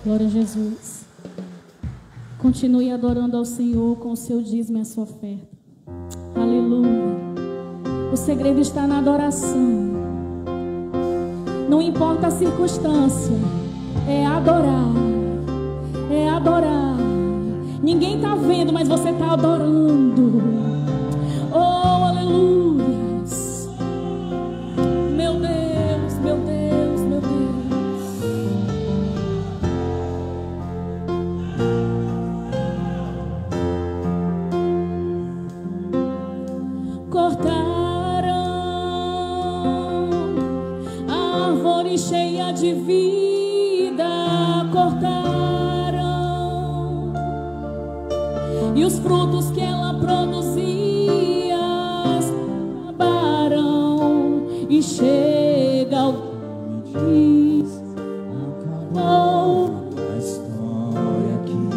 Glória a Jesus. Continue adorando ao Senhor com o seu dízimo e a sua oferta. Aleluia. O segredo está na adoração. Não importa a circunstância, é adorar. É adorar. Ninguém está vendo, mas você está adorando. Oh, aleluia. Meu Deus, meu Deus, meu Deus. Cortaram a árvore cheia de vida, cortaram, e os frutos que ela produzia acabaram, e chega o diz, acabou a história aqui,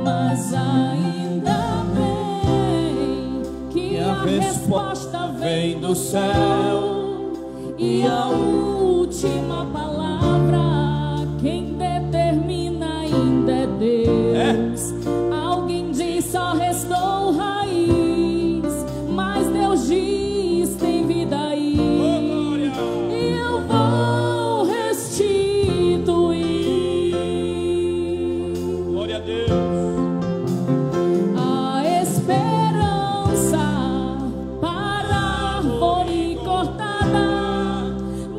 mas ainda bem que a resposta vem do céu, e a última palavra quem determina ainda é Deus. Alguém diz só restou raiz, mas Deus diz tem vida aí, e eu vou restituir. Glória a Deus. A esperança para a árvore cortada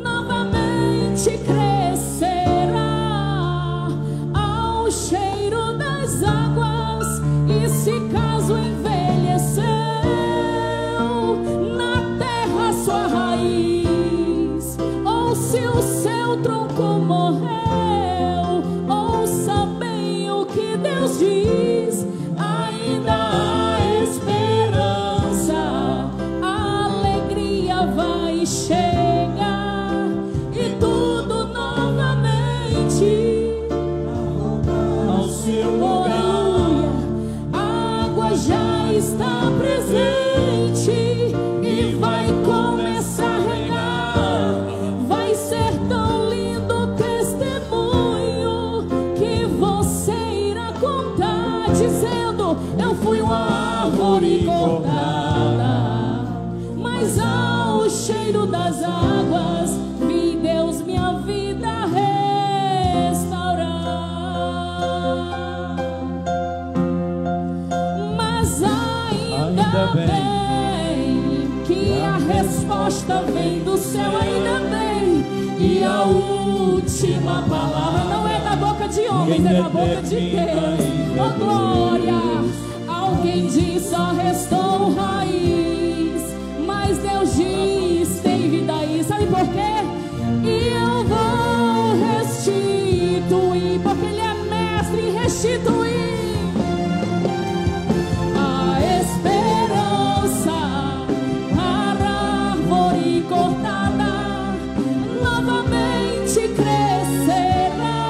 novamente crescerá ao cheiro das águas, e se caso envelheceu na terra sua raiz, ou se o seu tronco morreu, ouça bem o que Deus diz. Ainda há esperança, a alegria vai chegar, e tudo novamente Ao seu lugar. aleluia. A água já está presente e vai começar a regar. Vai ser tão lindo o testemunho que você irá contar, dizendo: eu fui uma árvore cortada, mas ao cheiro das águas vi Deus minha vida restaurar. Mas ainda bem que a resposta vem do céu, ainda bem, e a última palavra não é da boca de homens, é da boca de Deus. Oh glória! Alguém diz só restou raiz, mas Deus diz tem vida aí. Sabe por quê? E eu vou restituir, porque Ele é mestre em restituir. A esperança para a árvore cortada novamente crescerá,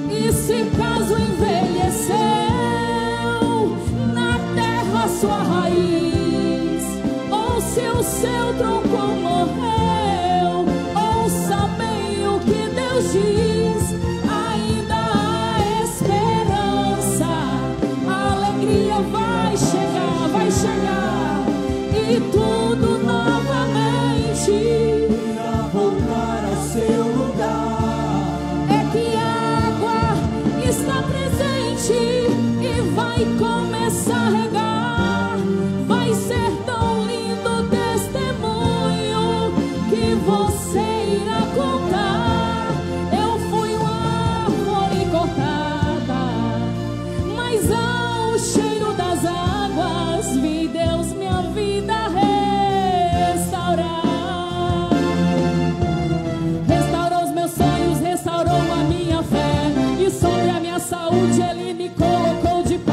e se caso envelheceu na terra sua raiz, ou se o seu tronco morreu, ouça bem o que Deus diz. Ainda há esperança, a alegria vai chegar, e tudo novamente Irá voltar ao seu lugar. é que a água está presente e vai começar a regar. Vai ser tão lindo o testemunho que você irá contar. Eu fui uma árvore cortada, mas ao cheiro das águas vi Deus minha vida restaurar. Restaurou os meus sonhos, restaurou a minha fé, e sobre a minha saúde Ele me colocou de pé.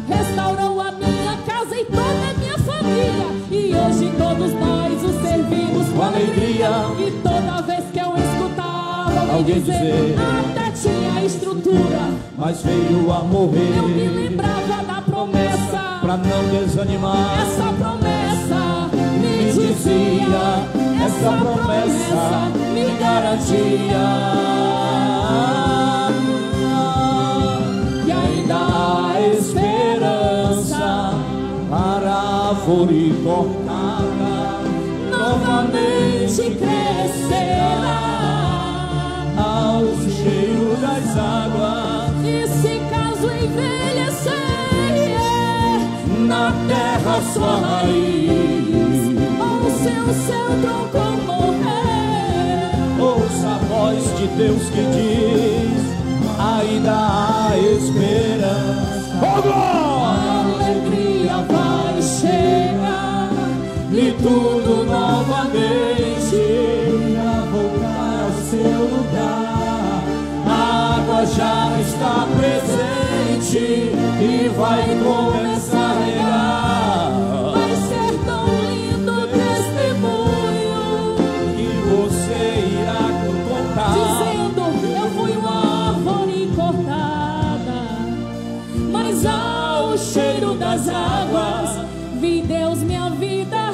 Restaurou a minha casa e toda a minha família, e hoje todos nós o servimos com alegria. E toda vez que eu escutava alguém dizer até tinha estrutura, Mas veio a morrer. eu me lembrava da promessa. Pra não desanimar. Essa promessa me cada dia, que ainda há esperança para a árvore cortada novamente crescerá ao cheiro das águas. E se caso envelhecer Na terra sua raiz, ou se o seu tronco morrer, ouça a voz de Deus que diz: ainda há esperança. a alegria vai chegar E tudo novamente irá voltar ao seu lugar. A água já está presente e vai começar a regar. vai ser tão lindo o testemunho, Que você irá contar, dizendo: eu fui uma árvore cortada, mas ao cheiro das águas vi Deus minha vida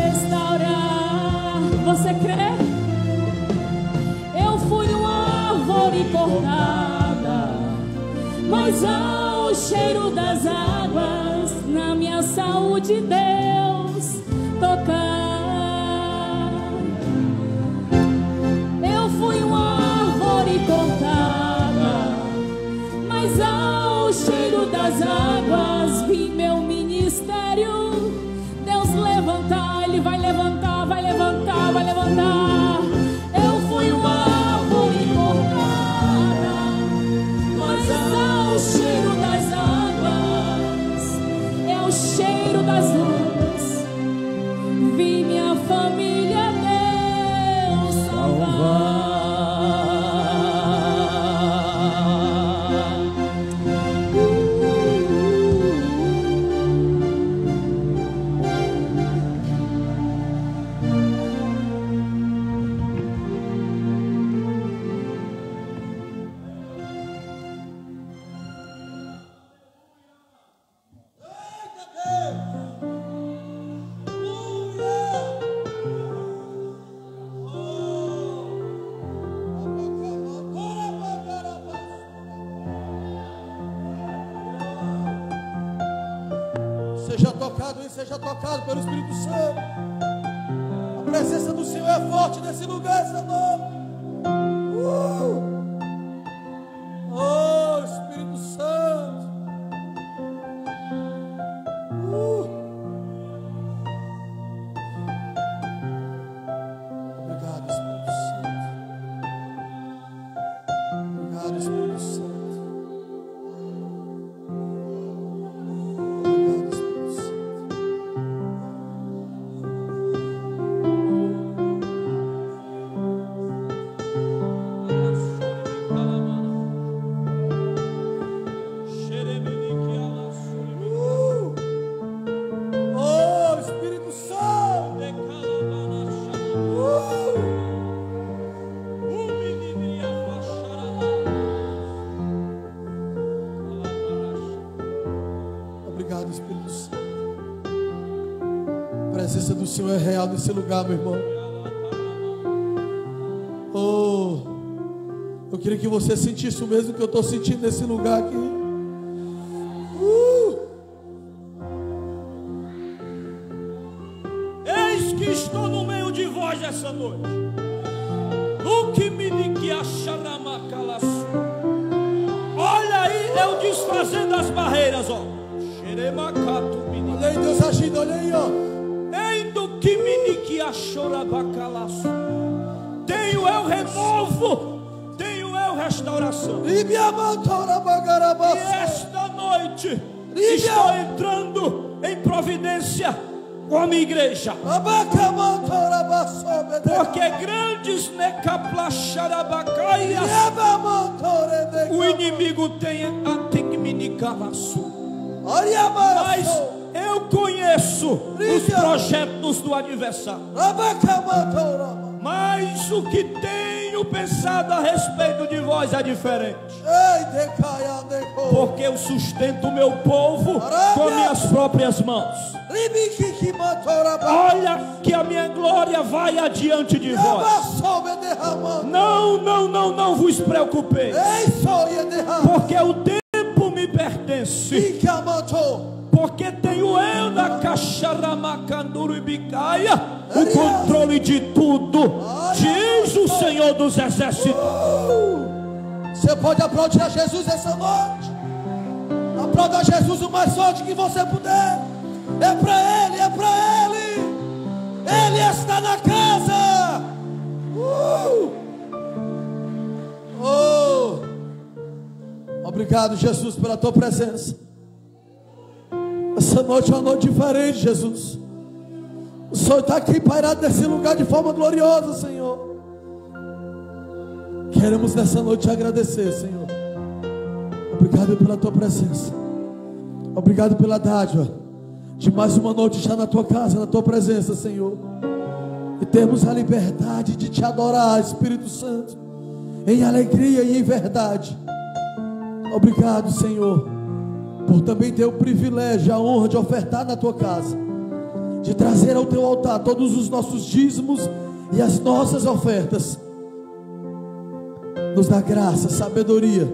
restaurar. Você crê? Eu fui uma árvore cortada, mas ao cheiro das águas na minha saúde Deus tocar. Eu fui uma árvore cortada, mas ao cheiro das águas vi meu ministério Deus levantar. Ele vai levantar, vai levantar, vai levantar. Eu fui uma árvore cortada, mas ao cheiro das águas, é o cheiro das águas, vi minha família Deus salvar. Seja tocado pelo Espírito Santo. A presença do Senhor é forte nesse lugar essa noite. Oh, Espírito Santo. Obrigado, Espírito Santo. Obrigado, Espírito Santo. A presença do Senhor é real nesse lugar, meu irmão. Oh, eu queria que você sentisse o mesmo que eu estou sentindo nesse lugar aqui. Eis que estou no meio de vós essa noite. No que me que acharamacalas. Olha aí, eu desfazendo as barreiras, ó. Xeremacato. Olha aí, Deus agindo, olha aí, ó. Que me que achorabacalaço. Tenho eu renovo, tenho eu restauração. E esta noite estou entrando em providência com a minha igreja. Porque grandes necaplacharabacaias o inimigo tem antigminicalaço. Mas eu conheço os projetos do adversário. Mas o que tenho pensado a respeito de vós é diferente. Porque eu sustento o meu povo com minhas próprias mãos. Olha que a minha glória vai adiante de vós. Não vos preocupeis, porque o tempo me pertence. Porque tenho eu na Caxaramacanduru e Bicaia o controle de tudo, diz o Senhor dos Exércitos. Você pode aplaudir a Jesus essa noite. Aplauda a Jesus o mais forte que você puder. É para Ele, é para Ele. Ele está na casa. Obrigado, Jesus, pela tua presença. Essa noite é uma noite diferente, Jesus. O Senhor está aqui pairado nesse lugar de forma gloriosa, Senhor. Queremos nessa noite te agradecer, Senhor. Obrigado pela tua presença. Obrigado pela dádiva de mais uma noite estar na tua casa, na tua presença, Senhor. E temos a liberdade de te adorar, Espírito Santo, em alegria e em verdade. Obrigado, Senhor, por também ter o privilégio, a honra de ofertar na tua casa, de trazer ao teu altar todos os nossos dízimos e as nossas ofertas. Nos dá graça, sabedoria,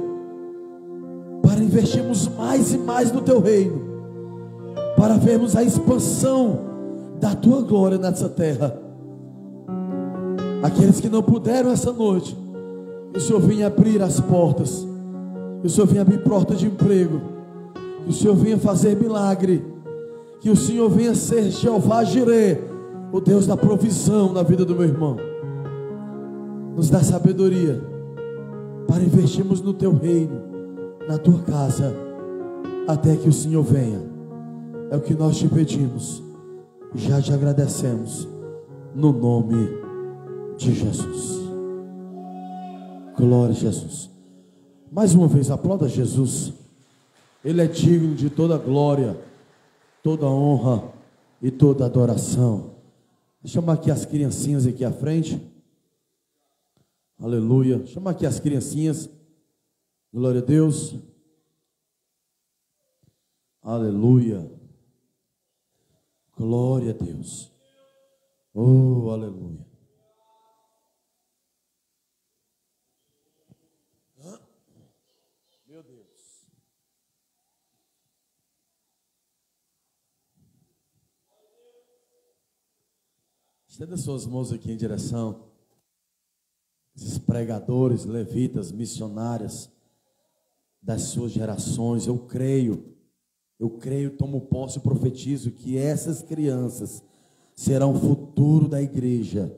para investirmos mais e mais no teu reino, para vermos a expansão da tua glória nessa terra. Aqueles que não puderam essa noite, o Senhor vinha abrir as portas, o Senhor vinha abrir portas de emprego, que o Senhor venha fazer milagre, que o Senhor venha ser Jeová Jireh, o Deus da provisão na vida do meu irmão. Nos dá sabedoria para investirmos no teu reino, na tua casa, até que o Senhor venha. É o que nós te pedimos, já te agradecemos, no nome de Jesus. Glória a Jesus. Mais uma vez, aplauda Jesus. Ele é digno de toda glória, toda honra e toda adoração. Vou chamar aqui as criancinhas aqui à frente. Aleluia. Chama aqui as criancinhas. Glória a Deus. Aleluia. Glória a Deus. Oh, aleluia. Meu Deus. Estenda suas mãos aqui em direção esses pregadores, levitas, missionárias das suas gerações. Eu creio, tomo posse e profetizo que essas crianças serão o futuro da igreja,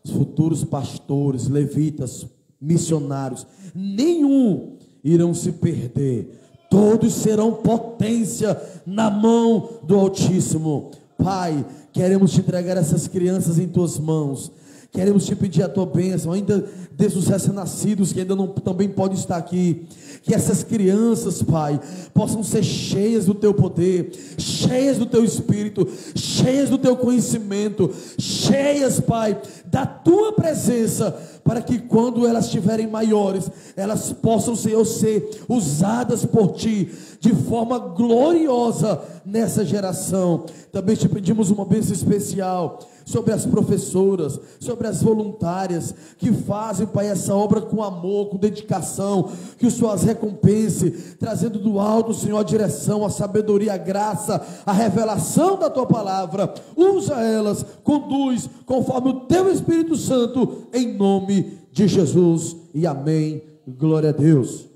os futuros pastores, levitas, missionários. Nenhum irão se perder, todos serão potência na mão do Altíssimo. Pai, queremos te entregar essas crianças em tuas mãos. Queremos te pedir a tua bênção, ainda desde os recém-nascidos que ainda não também podem estar aqui, que essas crianças, Pai, possam ser cheias do teu poder, cheias do teu Espírito, cheias do teu conhecimento, cheias, Pai, da tua presença, para que quando elas estiverem maiores, elas possam, Senhor, ser usadas por ti de forma gloriosa nessa geração. Também te pedimos uma bênção especial sobre as professoras, sobre as voluntárias que fazem, Pai, essa obra com amor, com dedicação. Que o Senhor as recompense, trazendo do alto, Senhor, a direção, a sabedoria, a graça, a revelação da tua palavra. Usa elas, conduz conforme o teu Espírito Santo, em nome de Jesus, e amém. Glória a Deus.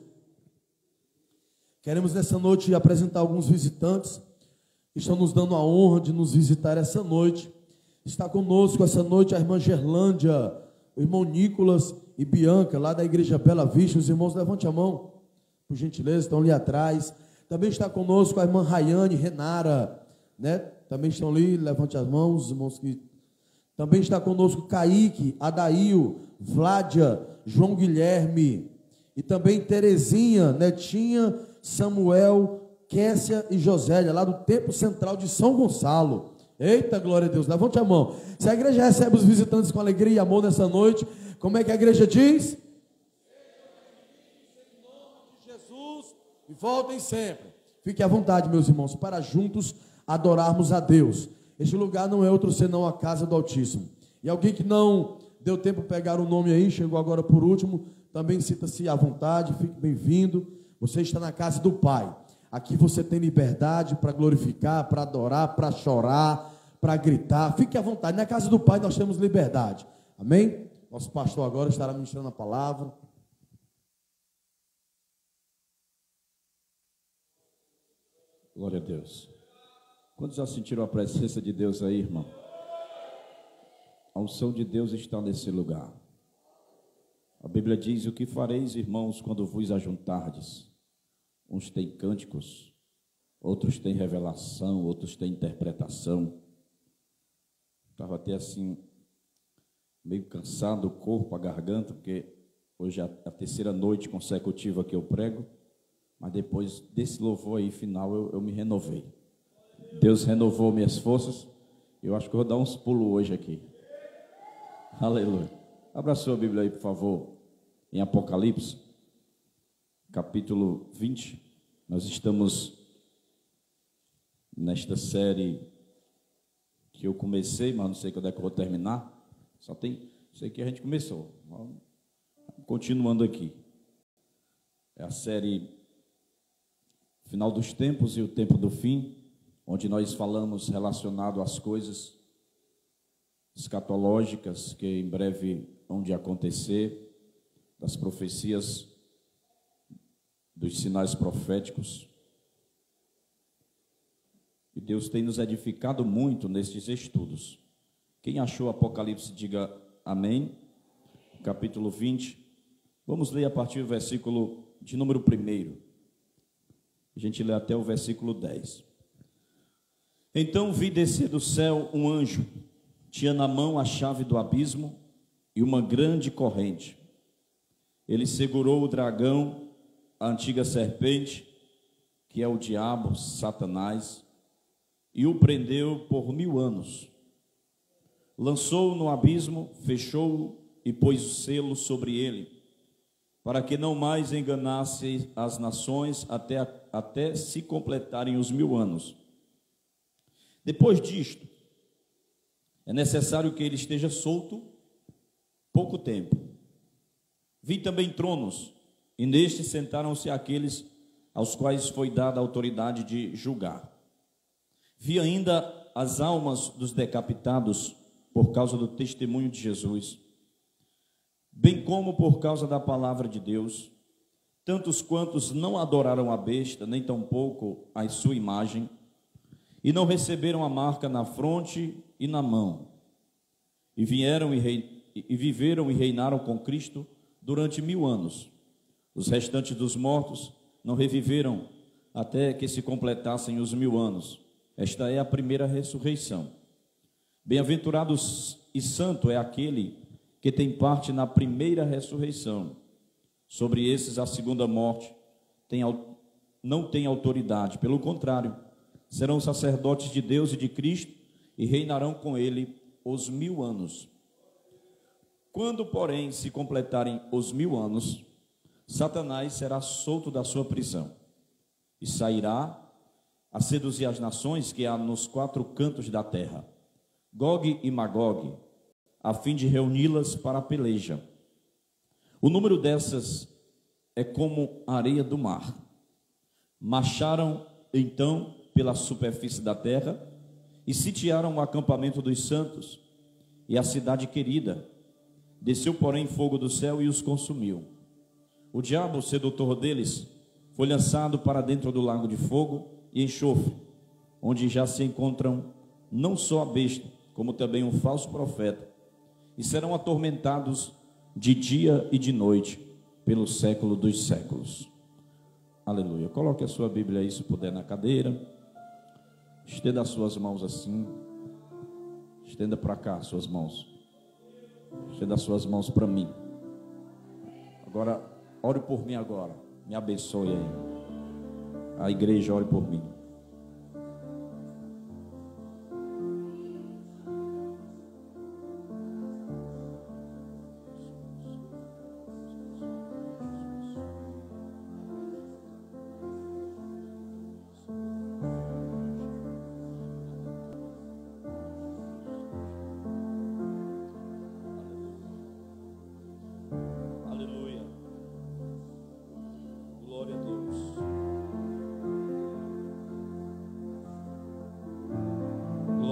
Queremos nessa noite apresentar alguns visitantes que estão nos dando a honra de nos visitar essa noite. Está conosco essa noite a irmã Gerlândia, o irmão Nicolas e Bianca, lá da igreja Bela Vista. Os irmãos, levante a mão, por gentileza, estão ali atrás. Também está conosco a irmã Rayane, Renara, né? Também estão ali, levante as mãos, os irmãos que... Também está conosco Kaique, Adail, Vládia, João Guilherme, e também Terezinha, Netinha, Samuel, Kessia e Josélia, lá do Templo Central de São Gonçalo. Eita, glória a Deus, levante a mão. Se a igreja recebe os visitantes com alegria e amor nessa noite, como é que a igreja diz? Em nome de Jesus, e voltem sempre. Fique à vontade, meus irmãos, para juntos adorarmos a Deus. Este lugar não é outro senão a casa do Altíssimo. E alguém que não deu tempo de pegar o nome aí, chegou agora por último, também sinta-se à vontade, fique bem-vindo. Você está na casa do Pai. Aqui você tem liberdade para glorificar, para adorar, para chorar, para gritar. Fique à vontade. Na casa do Pai nós temos liberdade. Amém? Nosso pastor agora estará ministrando a palavra. Glória a Deus. Quantos já sentiram a presença de Deus aí, irmão? A unção de Deus está nesse lugar. A Bíblia diz: o que fareis, irmãos, quando vos ajuntardes? Uns têm cânticos, outros têm revelação, outros têm interpretação. Estava até assim, meio cansado, o corpo, a garganta, porque hoje é a terceira noite consecutiva que eu prego, mas depois desse louvor aí final eu me renovei. Deus renovou minhas forças. Eu acho que eu vou dar uns pulos hoje aqui. Aleluia. Abra sua Bíblia aí, por favor, em Apocalipse, capítulo 20. Nós estamos nesta série que eu comecei, mas não sei quando é que eu vou terminar. Sei que a gente começou. Continuando aqui. É a série Final dos Tempos e o Tempo do Fim, onde nós falamos relacionado às coisas escatológicas que em breve hão de acontecer, das profecias, dos sinais proféticos. E Deus tem nos edificado muito nestes estudos. Quem achou Apocalipse, diga amém. Capítulo 20. Vamos ler a partir do versículo de número 1. A gente lê até o versículo 10. Então vi descer do céu um anjo, tinha na mão a chave do abismo e uma grande corrente. Ele segurou o dragão, a antiga serpente, que é o diabo, Satanás, e o prendeu por 1000 anos. Lançou-o no abismo, fechou-o e pôs o selo sobre ele, para que não mais enganasse as nações até se completarem os 1000 anos. Depois disto, é necessário que ele esteja solto pouco tempo. Vi também tronos, e nestes sentaram-se aqueles aos quais foi dada a autoridade de julgar. Vi ainda as almas dos decapitados por causa do testemunho de Jesus, bem como por causa da palavra de Deus, tantos quantos não adoraram a besta, nem tampouco a sua imagem, e não receberam a marca na fronte e na mão, e viveram e reinaram com Cristo durante 1000 anos. Os restantes dos mortos não reviveram até que se completassem os 1000 anos. Esta é a primeira ressurreição. Bem-aventurado e santo é aquele que tem parte na primeira ressurreição. Sobre esses a segunda morte não tem autoridade. Pelo contrário, serão sacerdotes de Deus e de Cristo e reinarão com ele os 1000 anos. Quando, porém, se completarem os 1000 anos, Satanás será solto da sua prisão e sairá a seduzir as nações que há nos 4 cantos da terra, Gog e Magog, a fim de reuni-las para a peleja. O número dessas é como a areia do mar. Marcharam então pela superfície da terra e sitiaram o acampamento dos santos e a cidade querida. Desceu, porém, fogo do céu e os consumiu. O diabo, o sedutor deles, foi lançado para dentro do lago de fogo e enxofre, onde já se encontram não só a besta, como também um falso profeta, e serão atormentados de dia e de noite, pelo século dos séculos. Aleluia. Coloque a sua Bíblia aí, se puder, na cadeira. Estenda as suas mãos assim. Estenda para cá as suas mãos. Estenda as suas mãos para mim. Agora, ore por mim agora. Me abençoe aí. A igreja, ore por mim.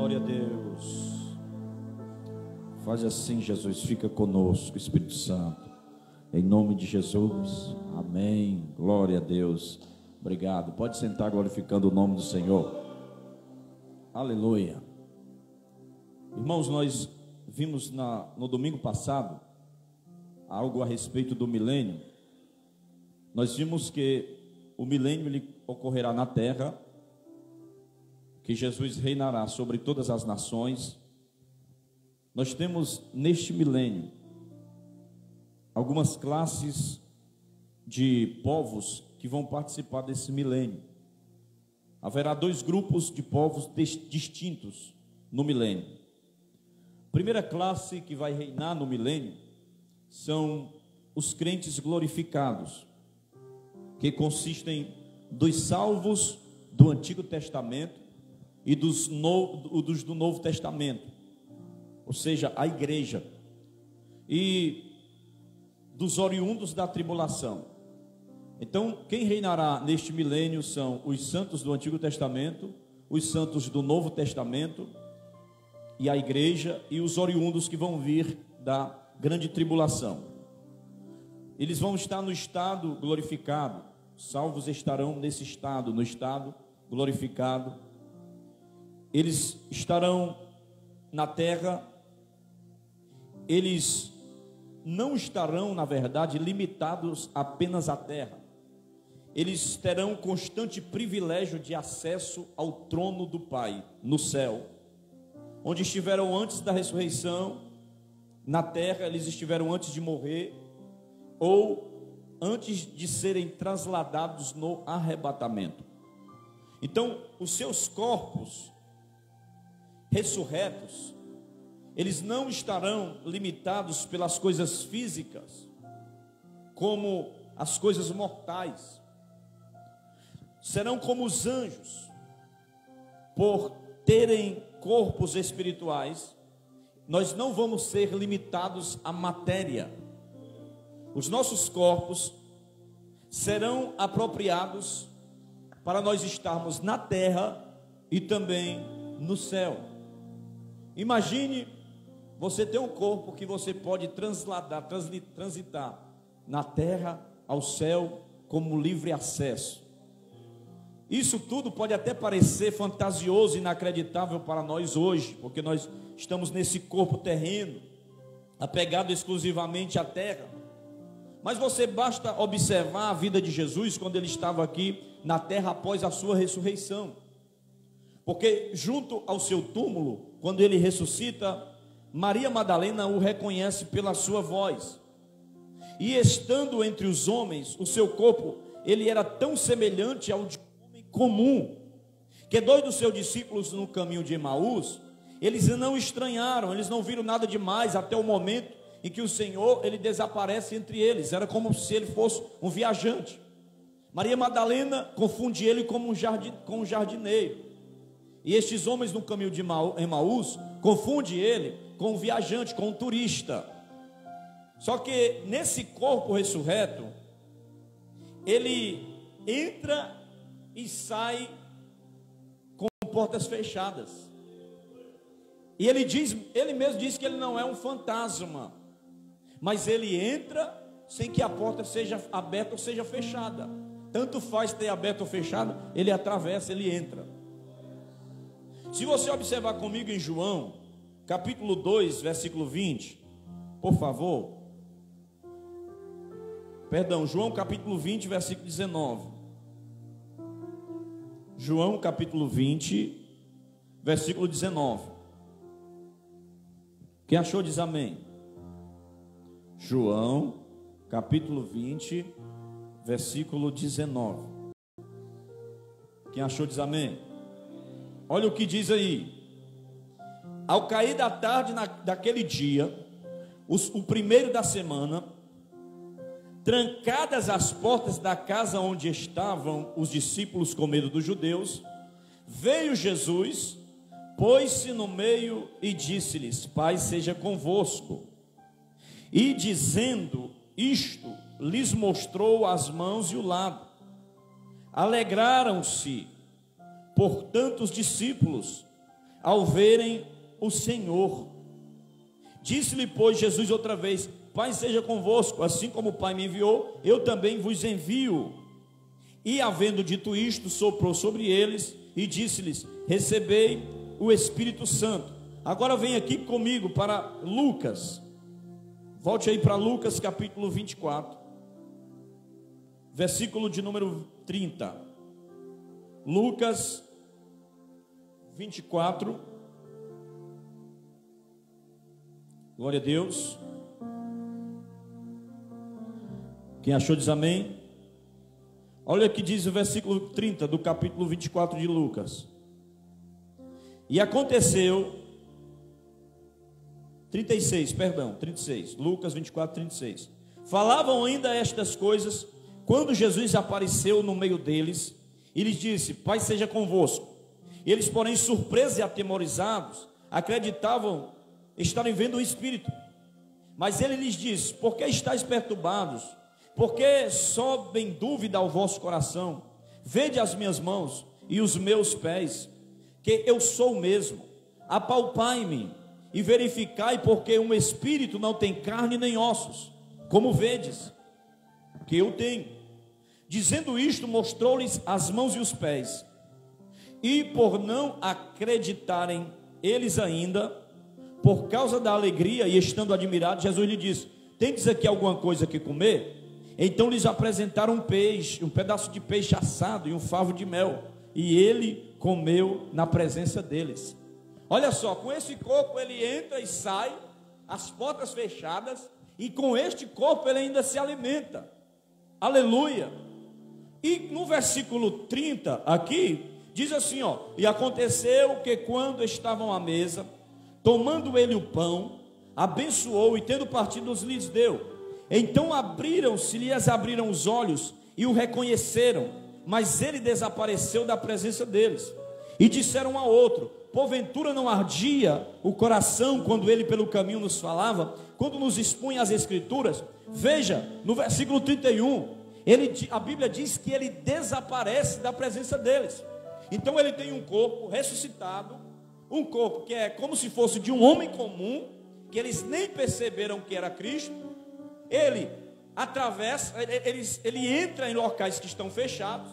glória a Deus. Faz assim, Jesus, fica conosco, Espírito Santo. Em nome de Jesus, amém. Glória a Deus. Obrigado. Pode sentar glorificando o nome do Senhor. Aleluia. Irmãos, nós vimos no domingo passado algo a respeito do milênio. Nós vimos que o milênio ele ocorrerá na terra, que Jesus reinará sobre todas as nações. Nós temos neste milênio algumas classes de povos que vão participar desse milênio. Haverá 2 grupos de povos distintos no milênio. A primeira classe que vai reinar no milênio são os crentes glorificados, que consistem dos salvos do Antigo Testamento e dos do Novo Testamento, ou seja, a igreja, e dos oriundos da tribulação. Então, quem reinará neste milênio são os santos do Antigo Testamento, os santos do Novo Testamento e a igreja, e os oriundos que vão vir da grande tribulação. Eles vão estar no estado glorificado. Salvos estarão nesse estado, no estado glorificado. Eles estarão na terra. Eles não estarão, na verdade, limitados apenas à terra. Eles terão constante privilégio de acesso ao trono do Pai, no céu, onde estiveram antes da ressurreição. Na terra, eles estiveram antes de morrer, ou antes de serem trasladados no arrebatamento. Então, os seus corpos ressurretos, eles não estarão limitados pelas coisas físicas, como as coisas mortais. Serão como os anjos, por terem corpos espirituais. Nós não vamos ser limitados à matéria. Os nossos corpos serão apropriados para nós estarmos na terra e também no céu. Imagine você ter um corpo que você pode transitar na terra ao céu como livre acesso. Isso tudo pode até parecer fantasioso e inacreditável para nós hoje, porque nós estamos nesse corpo terreno, apegado exclusivamente à terra. Mas você basta observar a vida de Jesus quando ele estava aqui na terra após a sua ressurreição. Porque junto ao seu túmulo, quando ele ressuscita, Maria Madalena o reconhece pela sua voz. E estando entre os homens, o seu corpo, ele era tão semelhante ao de um homem comum, que 2 dos seus discípulos no caminho de Emaús, eles não estranharam, eles não viram nada demais até o momento em que o Senhor, ele desaparece entre eles. Era como se ele fosse um viajante. Maria Madalena confunde ele como com um jardineiro. E estes homens no caminho de Emaús confundem ele com um viajante, com um turista. Só que nesse corpo ressurreto, ele entra e sai com portas fechadas. E ele mesmo diz que ele não é um fantasma, mas ele entra sem que a porta seja aberta ou seja fechada. Tanto faz ter aberto ou fechado, ele atravessa, ele entra. Se você observar comigo em João, capítulo 2, versículo 20, por favor. Perdão, João capítulo 20, versículo 19. João capítulo 20, versículo 19. Quem achou diz amém. João capítulo 20, versículo 19. Quem achou diz amém. Olha o que diz aí. Ao cair da tarde daquele dia, o primeiro da semana, trancadas as portas da casa onde estavam os discípulos com medo dos judeus, veio Jesus, pôs-se no meio e disse-lhes: paz seja convosco. E dizendo isto, lhes mostrou as mãos e o lado. Alegraram-se, portanto, os discípulos, ao verem o Senhor. Disse-lhe, pois, Jesus outra vez: Pai seja convosco, assim como o Pai me enviou, eu também vos envio. E havendo dito isto, soprou sobre eles e disse-lhes: recebei o Espírito Santo. Agora vem aqui comigo para Lucas. Volte aí para Lucas capítulo 24, versículo de número 30. Lucas 24. Glória a Deus. Quem achou diz amém. Olha o que diz o versículo 30 do capítulo 24 de Lucas. E aconteceu 36, Lucas 24, 36. Falavam ainda estas coisas, quando Jesus apareceu no meio deles, e lhes disse: Pai seja convosco. Eles, porém, surpresos e atemorizados, acreditavam estarem vendo o Espírito. Mas ele lhes disse: por que estáis perturbados? Por que sobe em dúvida ao vosso coração? Vede as minhas mãos e os meus pés, que eu sou o mesmo. Apalpai-me e verificai, porque um espírito não tem carne nem ossos, como vedes que eu tenho. Dizendo isto, mostrou-lhes as mãos e os pés. E por não acreditarem eles ainda, por causa da alegria e estando admirados, Jesus lhe disse: tendes aqui alguma coisa que comer? Então lhes apresentaram um peixe, um pedaço de peixe assado e um favo de mel, e ele comeu na presença deles. Olha só, com esse corpo ele entra e sai, as portas fechadas, e com este corpo ele ainda se alimenta. Aleluia. E no versículo 30 aqui diz assim, ó: e aconteceu que quando estavam à mesa, tomando ele o pão, abençoou e tendo partido lhes deu. Então lhes abriram os olhos e o reconheceram, mas ele desapareceu da presença deles. E disseram um ao outro: porventura não ardia o coração quando ele pelo caminho nos falava, quando nos expunha as escrituras? Veja, no versículo 31, a Bíblia diz que ele desaparece da presença deles. Então ele tem um corpo ressuscitado, um corpo que é como se fosse de um homem comum, que eles nem perceberam que era Cristo. Ele atravessa, ele entra em locais que estão fechados,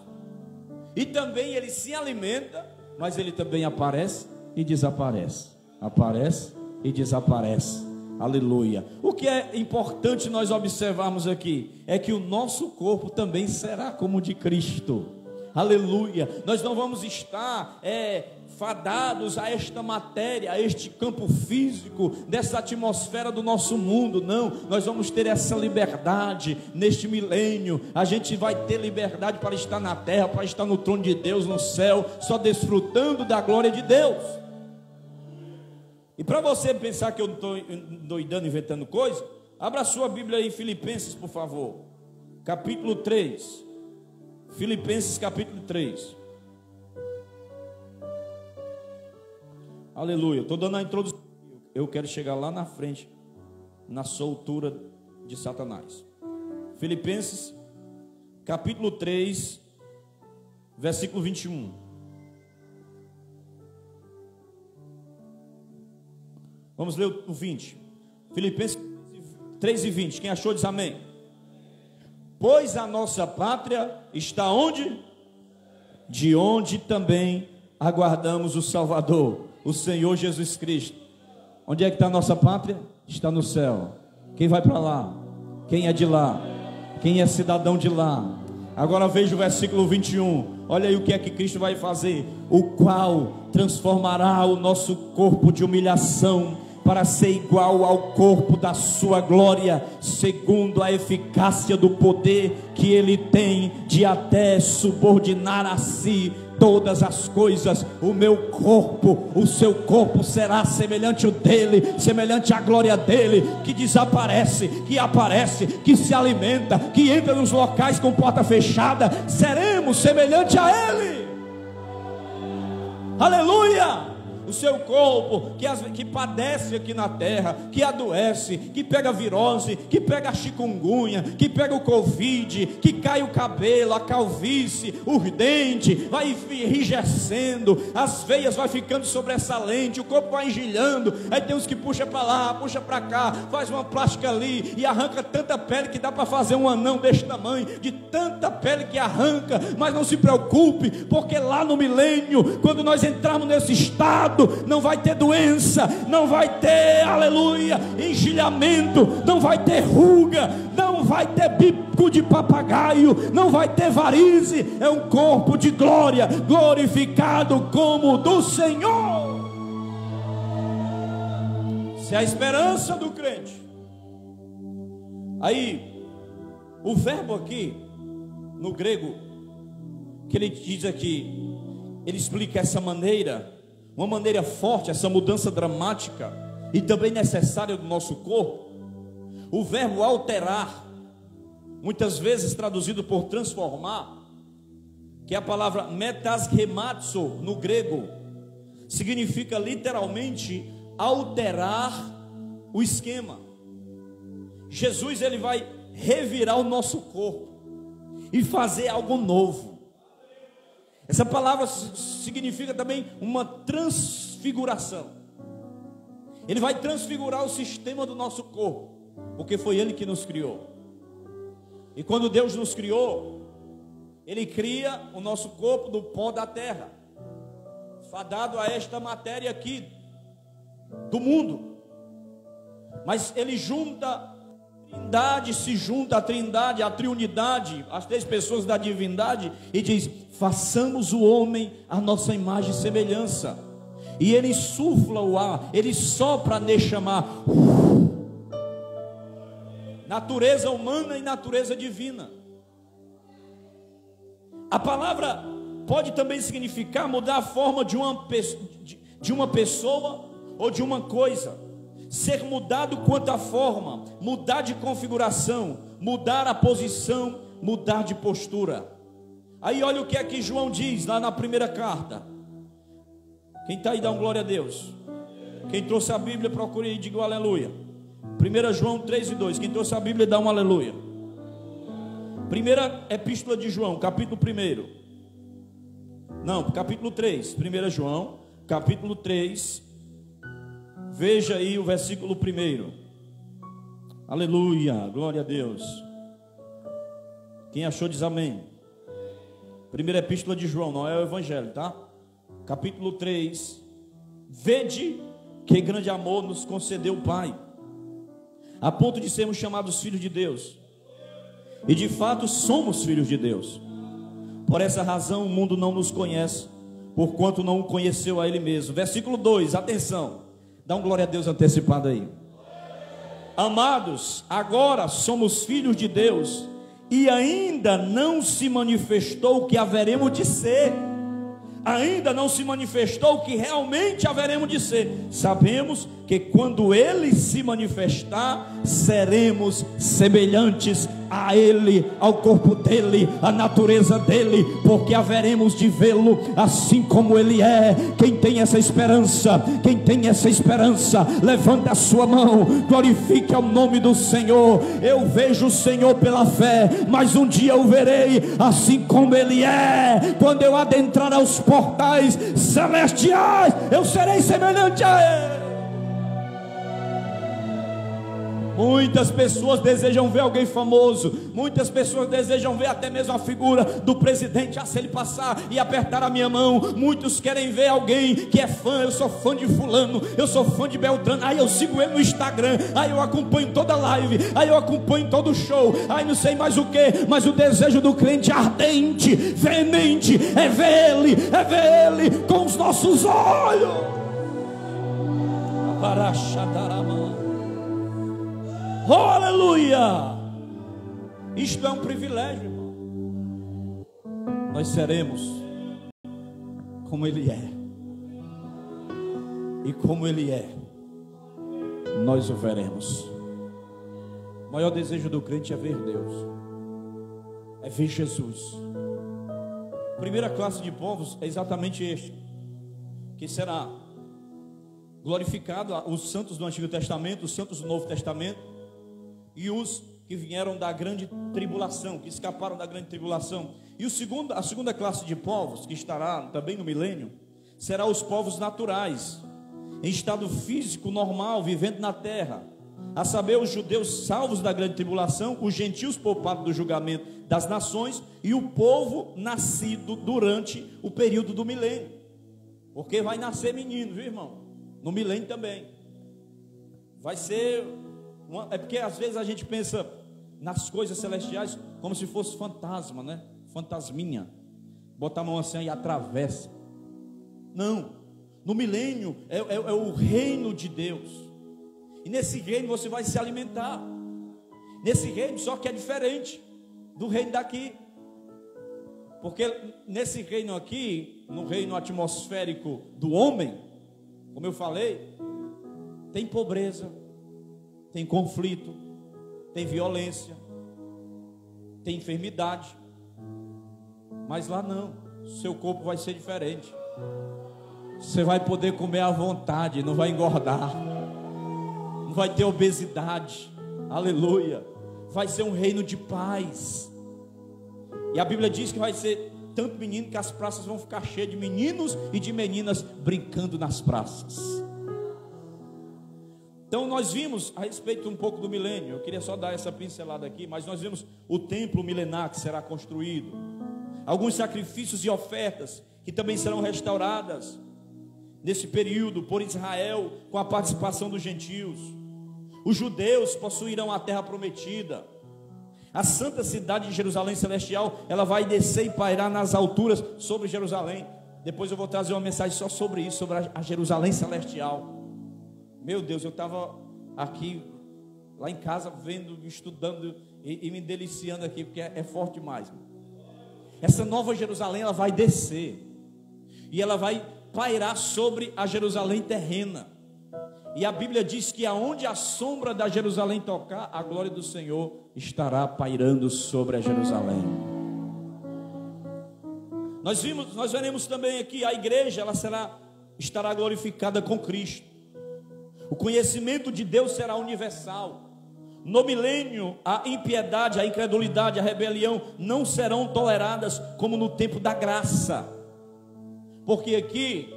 e também ele se alimenta, mas ele também aparece e desaparece, aparece e desaparece. Aleluia. O que é importante nós observarmos aqui é que o nosso corpo também será como o de Cristo. Aleluia. Nós não vamos estar fadados a esta matéria, a este campo físico, dessa atmosfera do nosso mundo. Não, nós vamos ter essa liberdade neste milênio. A gente vai ter liberdade para estar na terra, para estar no trono de Deus, no céu, só desfrutando da glória de Deus. E para você pensar que eu não estou doidando, inventando coisa, abra a sua Bíblia aí em Filipenses, por favor, capítulo 3. Filipenses capítulo 3. Aleluia. Estou dando a introdução. Eu quero chegar lá na frente, na soltura de Satanás. Filipenses capítulo 3, versículo 21. Vamos ler o 20. Filipenses 3 e 20. Quem achou diz amém. Pois a nossa pátria está onde? De onde também aguardamos o Salvador, o Senhor Jesus Cristo. Onde é que está a nossa pátria? Está no céu. Quem vai para lá? Quem é de lá? Quem é cidadão de lá? Agora veja o versículo 21. Olha aí o que é que Cristo vai fazer: o qual transformará o nosso corpo de humilhação para ser igual ao corpo da sua glória, segundo a eficácia do poder que ele tem de até subordinar a si todas as coisas. O meu corpo, o seu corpo será semelhante ao dele, semelhante à glória dele, que desaparece, que aparece, que se alimenta, que entra nos locais com porta fechada. Seremos semelhante a ele. Aleluia. o seu corpo que padece aqui na terra, que adoece, que pega virose, que pega a chikungunya, que pega o covid, que cai o cabelo, a calvície, os dentes, vai enrijecendo, as veias vai ficando sobressalente, o corpo vai engilhando, aí tem uns que puxa para lá, puxa para cá, faz uma plástica ali e arranca tanta pele que dá para fazer um anão deste tamanho, de tanta pele que arranca. Mas não se preocupe, porque lá no milênio, quando nós entrarmos nesse estado, não vai ter doença, não vai ter, aleluia, engelhamento, não vai ter ruga, não vai ter bico de papagaio, não vai ter varize. É um corpo de glória, glorificado como o do Senhor. Se é a esperança do crente. Aí, o verbo aqui, no grego, que ele diz aqui, ele explica essa maneira, uma maneira forte, essa mudança dramática e também necessária do nosso corpo. O verbo alterar, muitas vezes traduzido por transformar, que é a palavra metaschemazo no grego, significa literalmente alterar o esquema. Jesus, ele vai revirar o nosso corpo e fazer algo novo. Essa palavra significa também uma transfiguração. Ele vai transfigurar o sistema do nosso corpo, porque foi Ele que nos criou. E quando Deus nos criou, Ele cria o nosso corpo do pó da terra, fadado a esta matéria aqui do mundo. Mas Ele junta Trindade, se junta a Trindade, a triunidade, as 3 pessoas da divindade, e diz: façamos o homem a nossa imagem e semelhança. E ele insufla o ar, ele sopra Neshama, natureza humana e natureza divina. A palavra pode também significar mudar a forma de uma pessoa ou de uma coisa. Ser mudado quanto à forma, mudar de configuração, mudar a posição, mudar de postura. Aí olha o que é que João diz lá na primeira carta. Quem está aí, dá um glória a Deus. Quem trouxe a Bíblia, procure aí e diga um aleluia. 1 João 3:2. Quem trouxe a Bíblia, dá um aleluia. Primeira epístola de João, capítulo 1. Não, capítulo 3. 1 João, capítulo 3. Veja aí o versículo 1. Aleluia, glória a Deus. Quem achou diz amém. Primeira epístola de João, não é o evangelho, tá? Capítulo 3. Vede que grande amor nos concedeu o Pai, a ponto de sermos chamados filhos de Deus. E de fato somos filhos de Deus. Por essa razão o mundo não nos conhece, porquanto não o conheceu a Ele mesmo. Versículo 2, atenção. Dá um glória a Deus antecipado aí. Amados, agora somos filhos de Deus, e ainda não se manifestou o que haveremos de ser. Ainda não se manifestou o que realmente haveremos de ser. Sabemos que quando Ele se manifestar, seremos semelhantes a Ele, ao corpo dEle, à natureza dEle, porque haveremos de vê-lo assim como Ele é. Quem tem essa esperança, levanta a sua mão, glorifique ao nome do Senhor. Eu vejo o Senhor pela fé, mas um dia eu verei assim como Ele é. Quando eu adentrar aos portais celestiais, eu serei semelhante a Ele. Muitas pessoas desejam ver alguém famoso, muitas pessoas desejam ver até mesmo a figura do presidente. Se ele passar e apertar a minha mão, muitos querem ver alguém que é fã. Eu sou fã de fulano, eu sou fã de Beltrano, aí eu sigo ele no Instagram, aí eu acompanho toda live, aí eu acompanho todo show, aí não sei mais o que. Mas o desejo do crente ardente, veemente, é ver ele com os nossos olhos. Oh, aleluia! Isto é um privilégio, irmão. Nós seremos como Ele é, e como Ele é, nós o veremos. O maior desejo do crente é ver Deus, é ver Jesus. Primeira classe de povos é exatamente este, que será glorificado os santos do Antigo Testamento, os santos do Novo Testamento e os que vieram da grande tribulação, que escaparam da grande tribulação. E a segunda classe de povos, que estará também no milênio, será os povos naturais, em estado físico normal, vivendo na terra, a saber, os judeus salvos da grande tribulação, os gentios poupados do julgamento das nações e o povo nascido durante o período do milênio, porque vai nascer menino, viu, irmão? No milênio também vai ser é porque às vezes a gente pensa nas coisas celestiais como se fosse fantasma, né? Fantasminha, bota a mão assim e atravessa. Não, no milênio é o reino de Deus, e nesse reino você vai se alimentar, nesse reino, só que é diferente do reino daqui, porque nesse reino aqui, no reino atmosférico do homem, como eu falei, tem pobreza, tem conflito, tem violência, tem enfermidade, mas lá não, seu corpo vai ser diferente, você vai poder comer à vontade, não vai engordar, não vai ter obesidade, aleluia, vai ser um reino de paz, e a Bíblia diz que vai ser tanto menino que as praças vão ficar cheias de meninos e de meninas brincando nas praças. Então nós vimos a respeito um pouco do milênio, eu queria só dar essa pincelada aqui, mas nós vimos o templo milenar que será construído, alguns sacrifícios e ofertas que também serão restauradas nesse período por Israel, com a participação dos gentios. Os judeus possuirão a terra prometida. A santa cidade de Jerusalém celestial, ela vai descer e pairar nas alturas sobre Jerusalém. Depois eu vou trazer uma mensagem só sobre isso, sobre a Jerusalém celestial. Meu Deus, eu estava aqui, lá em casa, vendo, estudando e me deliciando aqui, porque é forte demais. Essa nova Jerusalém, ela vai descer, e ela vai pairar sobre a Jerusalém terrena. E a Bíblia diz que aonde a sombra da Jerusalém tocar, a glória do Senhor estará pairando sobre a Jerusalém. Nós veremos também aqui a igreja, ela estará glorificada com Cristo. O conhecimento de Deus será universal. No milênio, a impiedade, a incredulidade, a rebelião não serão toleradas como no tempo da graça. Porque aqui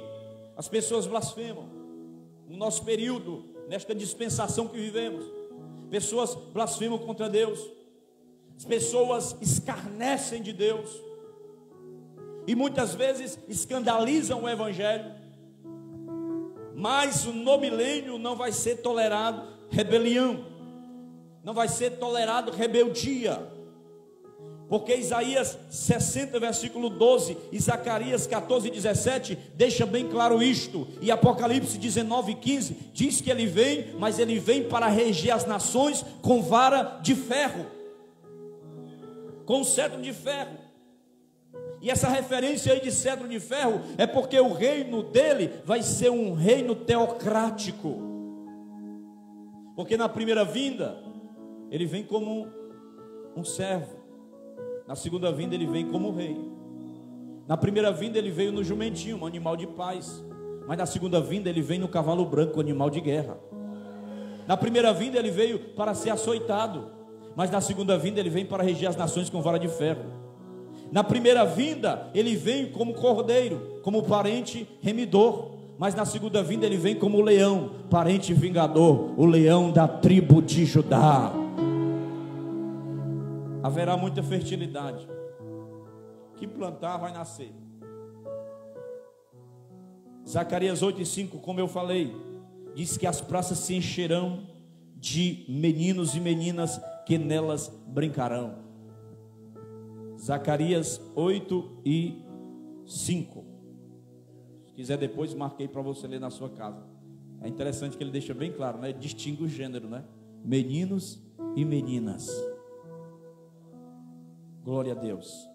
as pessoas blasfemam. No nosso período, nesta dispensação que vivemos, pessoas blasfemam contra Deus, as pessoas escarnecem de Deus, e muitas vezes escandalizam o Evangelho. Mas no milênio não vai ser tolerado rebelião, não vai ser tolerado rebeldia, porque Isaías 60 versículo 12 e Zacarias 14 17 deixa bem claro isto, e Apocalipse 19 15 diz que ele vem, mas ele vem para reger as nações com vara de ferro, com cetro de ferro. E essa referência aí de cetro de ferro é porque o reino dele vai ser um reino teocrático, porque na primeira vinda ele vem como um servo, na segunda vinda ele vem como rei. Na primeira vinda ele veio no jumentinho, um animal de paz, mas na segunda vinda ele vem no cavalo branco, um animal de guerra. Na primeira vinda ele veio para ser açoitado, mas na segunda vinda ele vem para reger as nações com vara de ferro. Na primeira vinda ele vem como cordeiro, como parente remidor, mas na segunda vinda ele vem como leão, parente vingador, o leão da tribo de Judá. Haverá muita fertilidade, que plantar vai nascer. Zacarias 8:5, como eu falei, diz que as praças se encherão de meninos e meninas que nelas brincarão. Zacarias 8:5. Se quiser depois, marquei para você ler na sua casa. É interessante que ele deixa bem claro, né? Distingue o gênero, né? Meninos e meninas. Glória a Deus.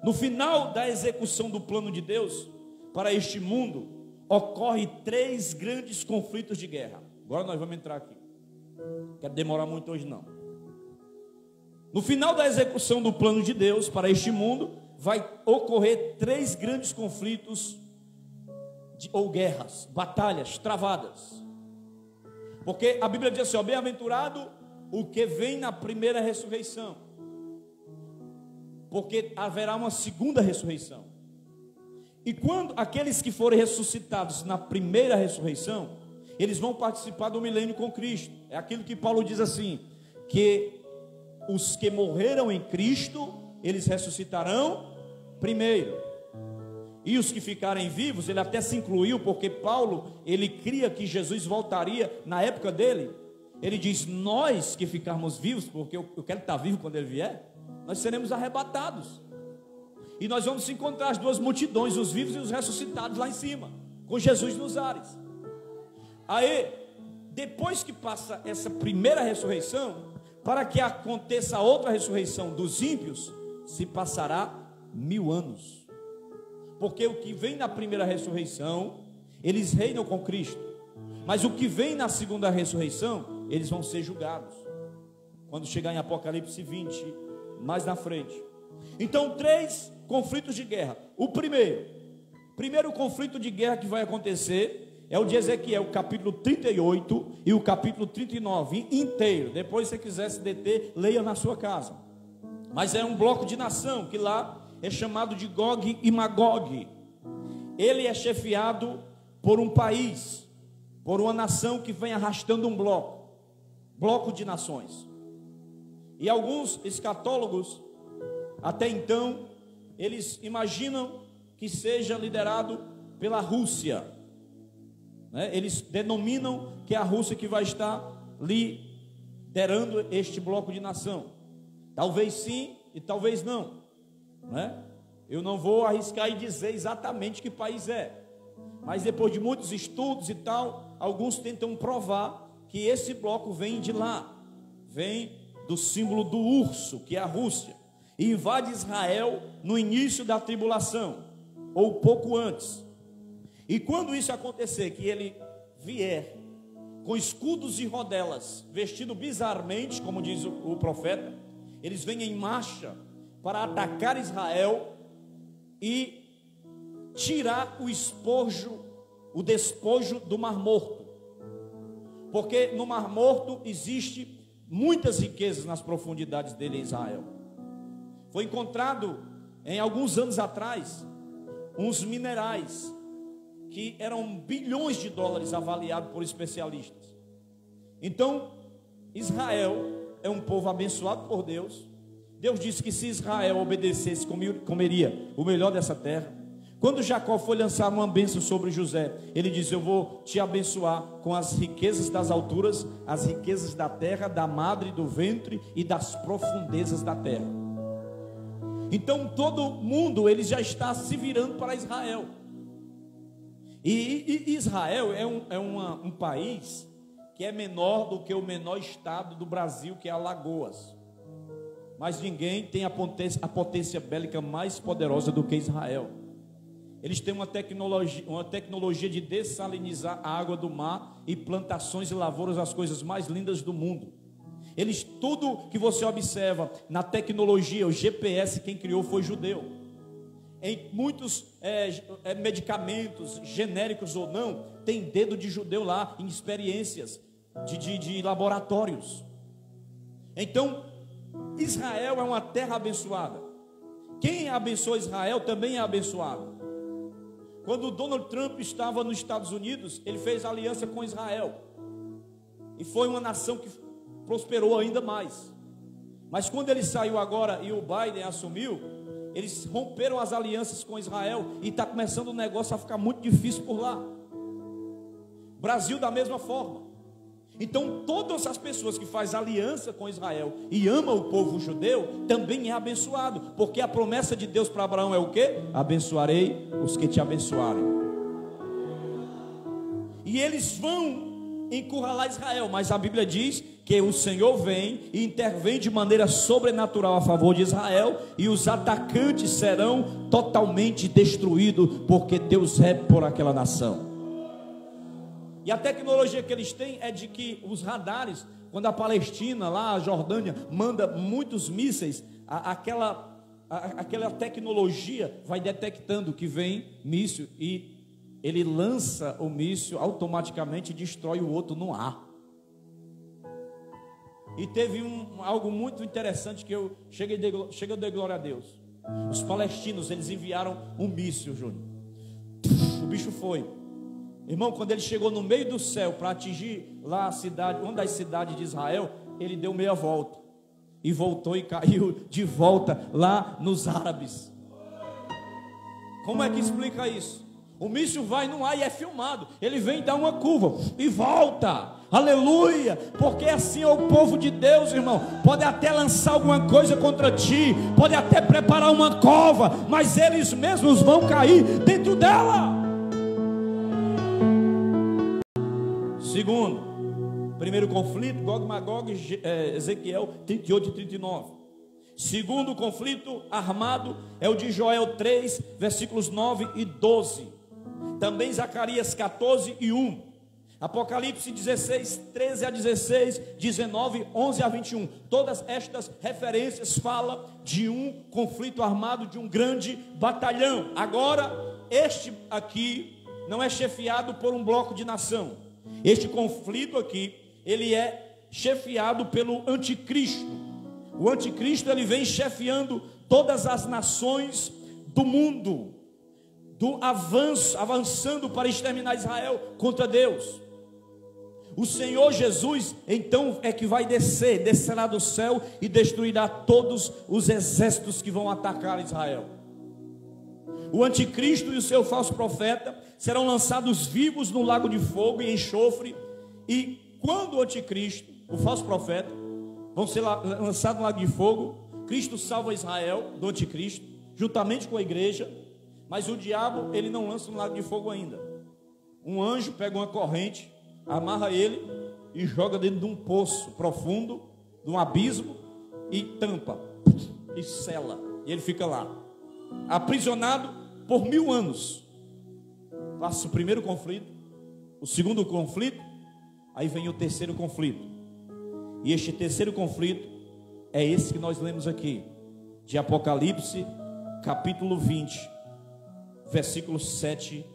No final da execução do plano de Deus para este mundo, ocorre 3 grandes conflitos de guerra. Agora nós vamos entrar aqui. Não quero demorar muito hoje não. No final da execução do plano de Deus para este mundo, vai ocorrer 3 grandes conflitos ou guerras, batalhas travadas. Porque a Bíblia diz assim, ó, bem-aventurado o que vem na primeira ressurreição, porque haverá uma segunda ressurreição. E quando aqueles que forem ressuscitados na primeira ressurreição, eles vão participar do milênio com Cristo. É aquilo que Paulo diz assim, que os que morreram em Cristo, eles ressuscitarão primeiro. E os que ficarem vivos, ele até se incluiu, porque Paulo, ele cria que Jesus voltaria na época dele. Ele diz, nós que ficarmos vivos, porque eu quero estar vivo quando ele vier, nós seremos arrebatados. E nós vamos encontrar as duas multidões, os vivos e os ressuscitados lá em cima, com Jesus nos ares. Aí, depois que passa essa primeira ressurreição, para que aconteça a outra ressurreição dos ímpios, se passará 1000 anos. Porque o que vem na primeira ressurreição, eles reinam com Cristo. Mas o que vem na segunda ressurreição, eles vão ser julgados. Quando chegar em Apocalipse 20, mais na frente. Então, 3 conflitos de guerra. O primeiro conflito de guerra que vai acontecer é o de Ezequiel, capítulo 38 e o capítulo 39 inteiro. Depois, se você quiser se deter, leia na sua casa. Mas é um bloco de nação que lá é chamado de Gog e Magog. Ele é chefiado por um país, por uma nação que vem arrastando um bloco de nações. E alguns escatólogos, até então, eles imaginam que seja liderado pela Rússia, né? Eles denominam que é a Rússia que vai estar liderando este bloco de nação. Talvez sim e talvez não, né? Eu não vou arriscar e dizer exatamente que país é, mas depois de muitos estudos e tal, alguns tentam provar que esse bloco vem de lá, vem do símbolo do urso, que é a Rússia, e invade Israel no início da tribulação, ou pouco antes. E quando isso acontecer, que ele vier com escudos e rodelas, vestido bizarramente, como diz o profeta, eles vêm em marcha para atacar Israel e tirar o despojo do Mar Morto. Porque no Mar Morto existe muitas riquezas nas profundidades dele em Israel. Foi encontrado em alguns anos atrás uns minerais que eram bilhões de dólares avaliados por especialistas. Então, Israel é um povo abençoado por Deus. Deus disse que se Israel obedecesse, comeria o melhor dessa terra. Quando Jacó foi lançar uma bênção sobre José, ele disse, eu vou te abençoar com as riquezas das alturas, as riquezas da terra, da madre, do ventre e das profundezas da terra. Então todo mundo, ele já está se virando para Israel. E Israel é um país que é menor do que o menor estado do Brasil, que é Alagoas. Mas ninguém tem a potência bélica mais poderosa do que Israel. Eles têm uma tecnologia de dessalinizar a água do mar e plantações e lavouras, as coisas mais lindas do mundo. Eles, tudo que você observa na tecnologia, o GPS, quem criou foi judeu. Em muitos medicamentos, genéricos ou não, tem dedo de judeu lá, em experiências de laboratórios. Então, Israel é uma terra abençoada. Quem abençoa Israel também é abençoado. Quando Donald Trump estava nos Estados Unidos, ele fez aliança com Israel. E foi uma nação que prosperou ainda mais. Mas quando ele saiu agora e o Biden assumiu, eles romperam as alianças com Israel e está começando o negócio a ficar muito difícil por lá. Brasil da mesma forma. Então todas as pessoas que fazem aliança com Israel e amam o povo judeu, também é abençoado, porque a promessa de Deus para Abraão é o quê? Abençoarei os que te abençoarem. E eles vão encurralar Israel, mas a Bíblia diz que o Senhor vem e intervém de maneira sobrenatural a favor de Israel, e os atacantes serão totalmente destruídos, porque Deus é por aquela nação. E a tecnologia que eles têm é de que os radares, quando a Palestina, lá a Jordânia, manda muitos mísseis, aquela tecnologia vai detectando que vem míssil e ele lança o míssil, automaticamente destrói o outro no ar. E teve algo muito interessante que eu cheguei a dar glória a Deus. Os palestinos, eles enviaram um míssil, Júnior. O bicho foi. Irmão, quando ele chegou no meio do céu para atingir lá a cidade, uma das cidades de Israel, ele deu meia volta e voltou e caiu de volta lá nos árabes. Como é que explica isso? O míssil vai no ar e é filmado. Ele vem dar uma curva e volta. Aleluia. Porque assim é o povo de Deus, irmão. Pode até lançar alguma coisa contra ti, pode até preparar uma cova, mas eles mesmos vão cair dentro dela. Segundo, primeiro conflito, Gog e Magog, Ezequiel 38 e 39. Segundo conflito armado é o de Joel 3, versículos 9 e 12. Também Zacarias 14 e 1. Apocalipse 16, 13 a 16, 19, 11 a 21. Todas estas referências falam de um conflito armado, de um grande batalhão. Agora, este aqui não é chefiado por um bloco de nação. Este conflito aqui, ele é chefiado pelo anticristo. O anticristo, ele vem chefiando todas as nações do mundo, avançando para exterminar Israel contra Deus. O Senhor Jesus, então, é que vai descerá do céu e destruirá todos os exércitos que vão atacar Israel. O anticristo e o seu falso profeta serão lançados vivos no lago de fogo e enxofre. E quando o anticristo, o falso profeta, vão ser lançados no lago de fogo, Cristo salva Israel do anticristo, juntamente com a igreja. Mas o diabo, ele não lança no lago de fogo ainda. Um anjo pega uma corrente, amarra ele e joga dentro de um poço profundo, de um abismo, e tampa, e sela, e ele fica lá, aprisionado por 1000 anos. Passa o primeiro conflito, o segundo conflito, aí vem o terceiro conflito. E este terceiro conflito é esse que nós lemos aqui, de Apocalipse, capítulo 20, versículo 7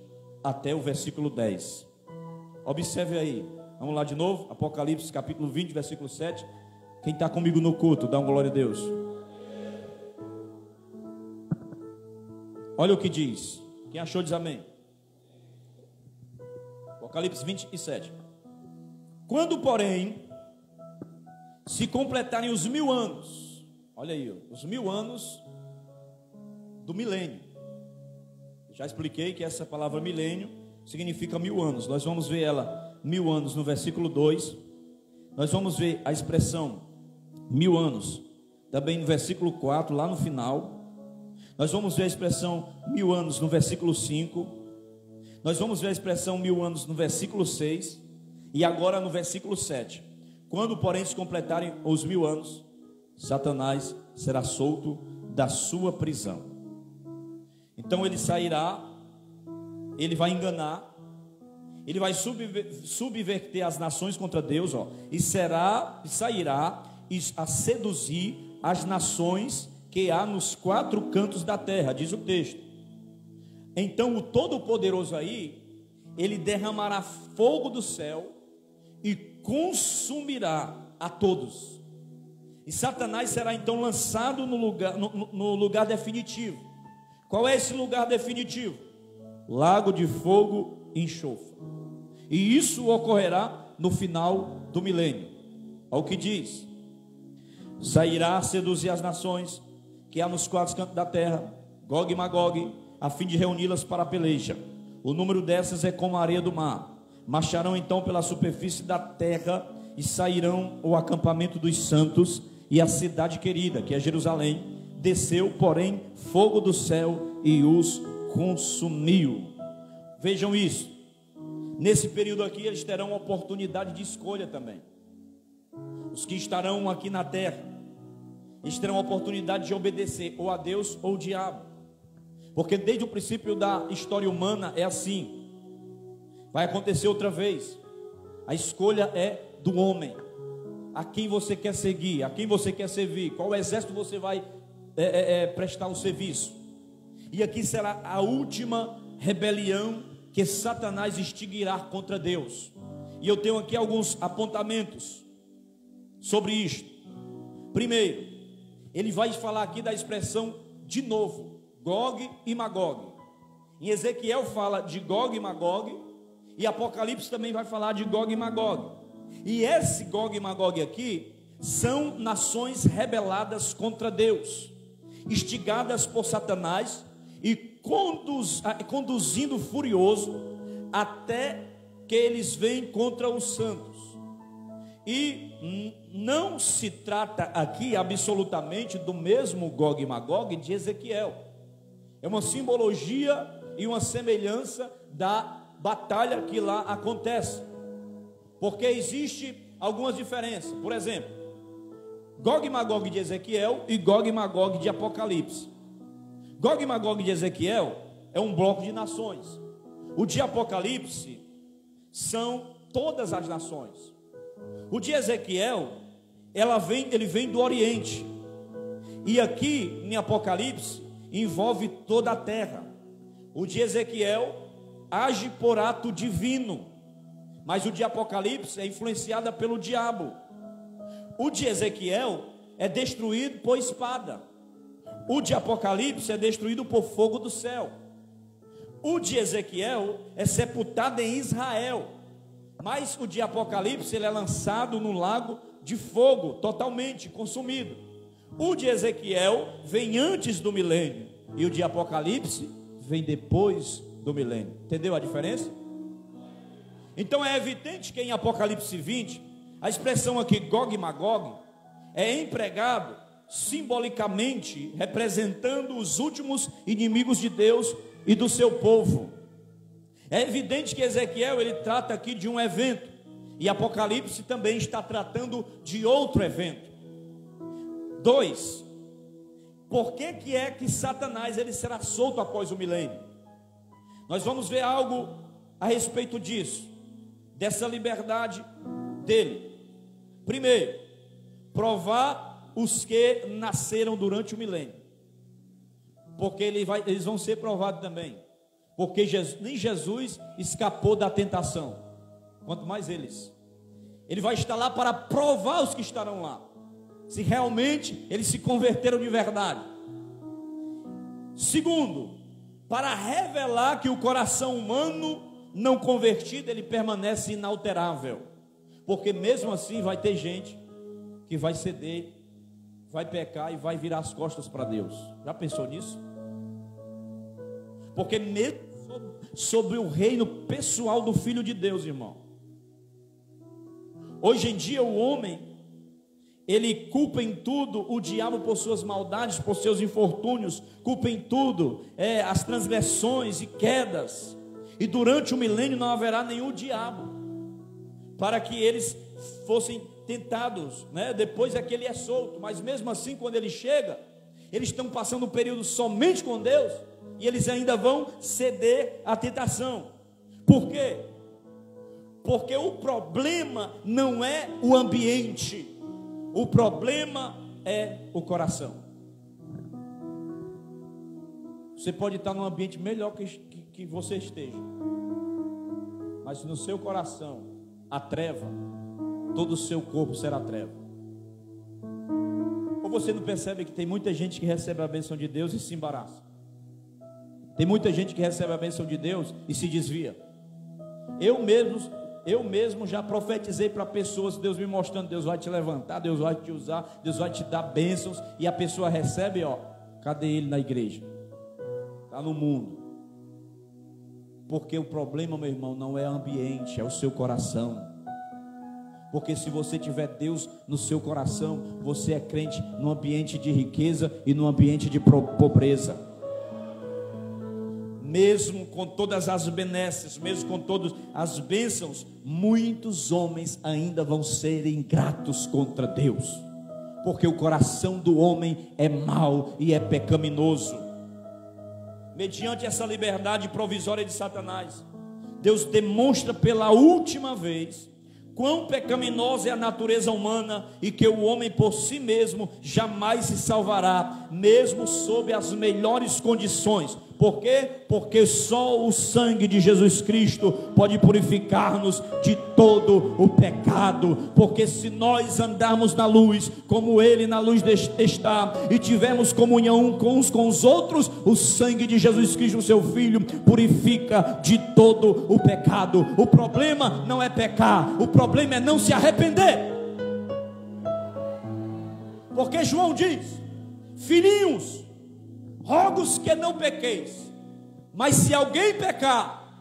até o versículo 10. Observe aí, vamos lá de novo, Apocalipse capítulo 20, versículo 7. Quem está comigo no culto, dá uma glória a Deus. Olha o que diz. Quem achou diz amém. Apocalipse 27. Quando, porém, se completarem os 1000 anos, olha aí, os 1000 anos do milênio. Já expliquei que essa palavra milênio significa 1000 anos. Nós vamos ver ela 1000 anos no versículo 2. Nós vamos ver a expressão 1000 anos também no versículo 4, lá no final. Nós vamos ver a expressão 1000 anos no versículo 5. Nós vamos ver a expressão 1000 anos no versículo 6. E agora no versículo 7. Quando, porém, se completarem os 1000 anos, Satanás será solto da sua prisão. Então ele sairá, ele vai enganar, ele vai subverter as nações contra Deus, e sairá a seduzir as nações que há nos 4 cantos da terra, diz o texto. Então o Todo-Poderoso aí, ele derramará fogo do céu e consumirá a todos. E Satanás será então lançado no lugar definitivo. Qual é esse lugar definitivo? Lago de fogo e enxofre. E isso ocorrerá no final do milênio. Olha o que diz: sairá a seduzir as nações que há nos 4 cantos da terra, Gog e Magog, a fim de reuni-las para a peleja. O número dessas é como a areia do mar. Marcharão então pela superfície da terra e sairão ao acampamento dos santos e a cidade querida, que é Jerusalém. Desceu, porém, fogo do céu e os consumiu. Vejam isso. Nesse período aqui eles terão oportunidade de escolha também. Os que estarão aqui na terra, eles terão oportunidade de obedecer ou a Deus ou ao diabo. Porque desde o princípio da história humana é assim. Vai acontecer outra vez. A escolha é do homem. A quem você quer seguir, a quem você quer servir, qual exército você vai prestar o serviço. E aqui será a última rebelião que Satanás instigará contra Deus. E eu tenho aqui alguns apontamentos sobre isto. Primeiro, ele vai falar aqui da expressão de novo, Gog e Magog. Em Ezequiel fala de Gog e Magog, e Apocalipse também vai falar de Gog e Magog. E esse Gog e Magog aqui são nações rebeladas contra Deus, instigadas por Satanás e conduzindo furioso até que eles venham contra os santos. E não se trata aqui absolutamente do mesmo Gog e Magog de Ezequiel. É uma simbologia e uma semelhança da batalha que lá acontece, porque existe algumas diferenças. Por exemplo, Gog e Magog de Ezequiel e Gog e Magog de Apocalipse. Gog e Magog de Ezequiel é um bloco de nações. O de Apocalipse são todas as nações. O de Ezequiel, ele vem do Oriente. E aqui em Apocalipse envolve toda a terra. O de Ezequiel age por ato divino, mas o de Apocalipse é influenciado pelo diabo. O de Ezequiel é destruído por espada. O de Apocalipse é destruído por fogo do céu. O de Ezequiel é sepultado em Israel, mas o de Apocalipse ele é lançado no lago de fogo, totalmente consumido. O de Ezequiel vem antes do milênio e o de Apocalipse vem depois do milênio. Entendeu a diferença? Então é evidente que em Apocalipse 20 a expressão aqui Gog e Magog é empregado simbolicamente representando os últimos inimigos de Deus e do seu povo. É evidente que Ezequiel ele trata aqui de um evento e Apocalipse também está tratando de outro evento. 2. Por que é que Satanás ele será solto após o milênio? Nós vamos ver algo a respeito disso, dessa liberdade dele. Primeiro, provar os que nasceram durante o milênio, porque eles vão ser provados também, porque nem Jesus escapou da tentação, quanto mais eles. Ele vai estar lá para provar os que estarão lá, se realmente eles se converteram de verdade. Segundo, para revelar que o coração humano não convertido, ele permanece inalterável, porque mesmo assim vai ter gente que vai ceder, vai pecar e vai virar as costas para Deus. Já pensou nisso? Porque mesmo sobre o reino pessoal do Filho de Deus, irmão, hoje em dia o homem ele culpa em tudo o diabo por suas maldades, por seus infortúnios, culpa em tudo as transgressões e quedas. E durante o milênio não haverá nenhum diabo, para que eles fossem tentados, né? Depois é que ele é solto. Mas mesmo assim, quando ele chega, eles estão passando um período somente com Deus, e eles ainda vão ceder à tentação. Por quê? Porque o problema não é o ambiente, o problema é o coração. Você pode estar num ambiente melhor que você esteja, mas no seu coração a treva, todo o seu corpo será treva. Ou você não percebe que tem muita gente que recebe a bênção de Deus e se embaraça? Tem muita gente que recebe a bênção de Deus e se desvia. Eu mesmo já profetizei para pessoas, Deus me mostrando, Deus vai te levantar, Deus vai te usar, Deus vai te dar bênçãos, e a pessoa recebe, cadê ele na igreja? Está no mundo. Porque o problema, meu irmão, não é ambiente, é o seu coração. Porque se você tiver Deus no seu coração, você é crente no ambiente de riqueza e no ambiente de pobreza. Mesmo com todas as benesses, mesmo com todas as bênçãos, muitos homens ainda vão ser ingratos contra Deus, porque o coração do homem é mau e é pecaminoso. Mediante essa liberdade provisória de Satanás, Deus demonstra pela última vez quão pecaminosa é a natureza humana e que o homem por si mesmo jamais se salvará, mesmo sob as melhores condições. Por quê? Porque só o sangue de Jesus Cristo pode purificar-nos de todo o pecado. Porque se nós andarmos na luz, como Ele na luz está, e tivermos comunhão uns com os outros, o sangue de Jesus Cristo, o seu Filho, purifica de todo o pecado. O problema não é pecar, o problema é não se arrepender. Porque João diz: filhinhos, rogo-vos que não pequeis, mas se alguém pecar,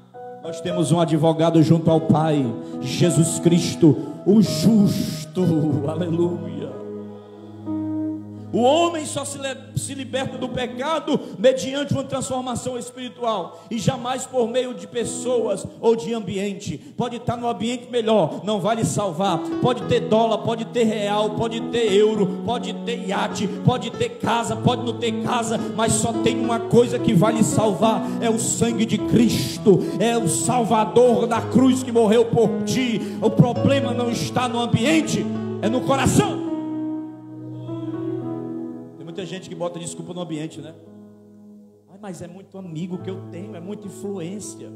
nós temos um advogado junto ao Pai, Jesus Cristo, o justo. Aleluia. O homem só se liberta do pecado mediante uma transformação espiritual, e jamais por meio de pessoas ou de ambiente. Pode estar no ambiente melhor, não vai lhe salvar. Pode ter dólar, pode ter real, pode ter euro, pode ter iate, pode ter casa, pode não ter casa, mas só tem uma coisa que vai lhe salvar: é o sangue de Cristo, é o Salvador da cruz que morreu por ti. O problema não está no ambiente, é no coração. Muita gente que bota desculpa no ambiente, né? Ai, mas é muito amigo que eu tenho, é muita influência.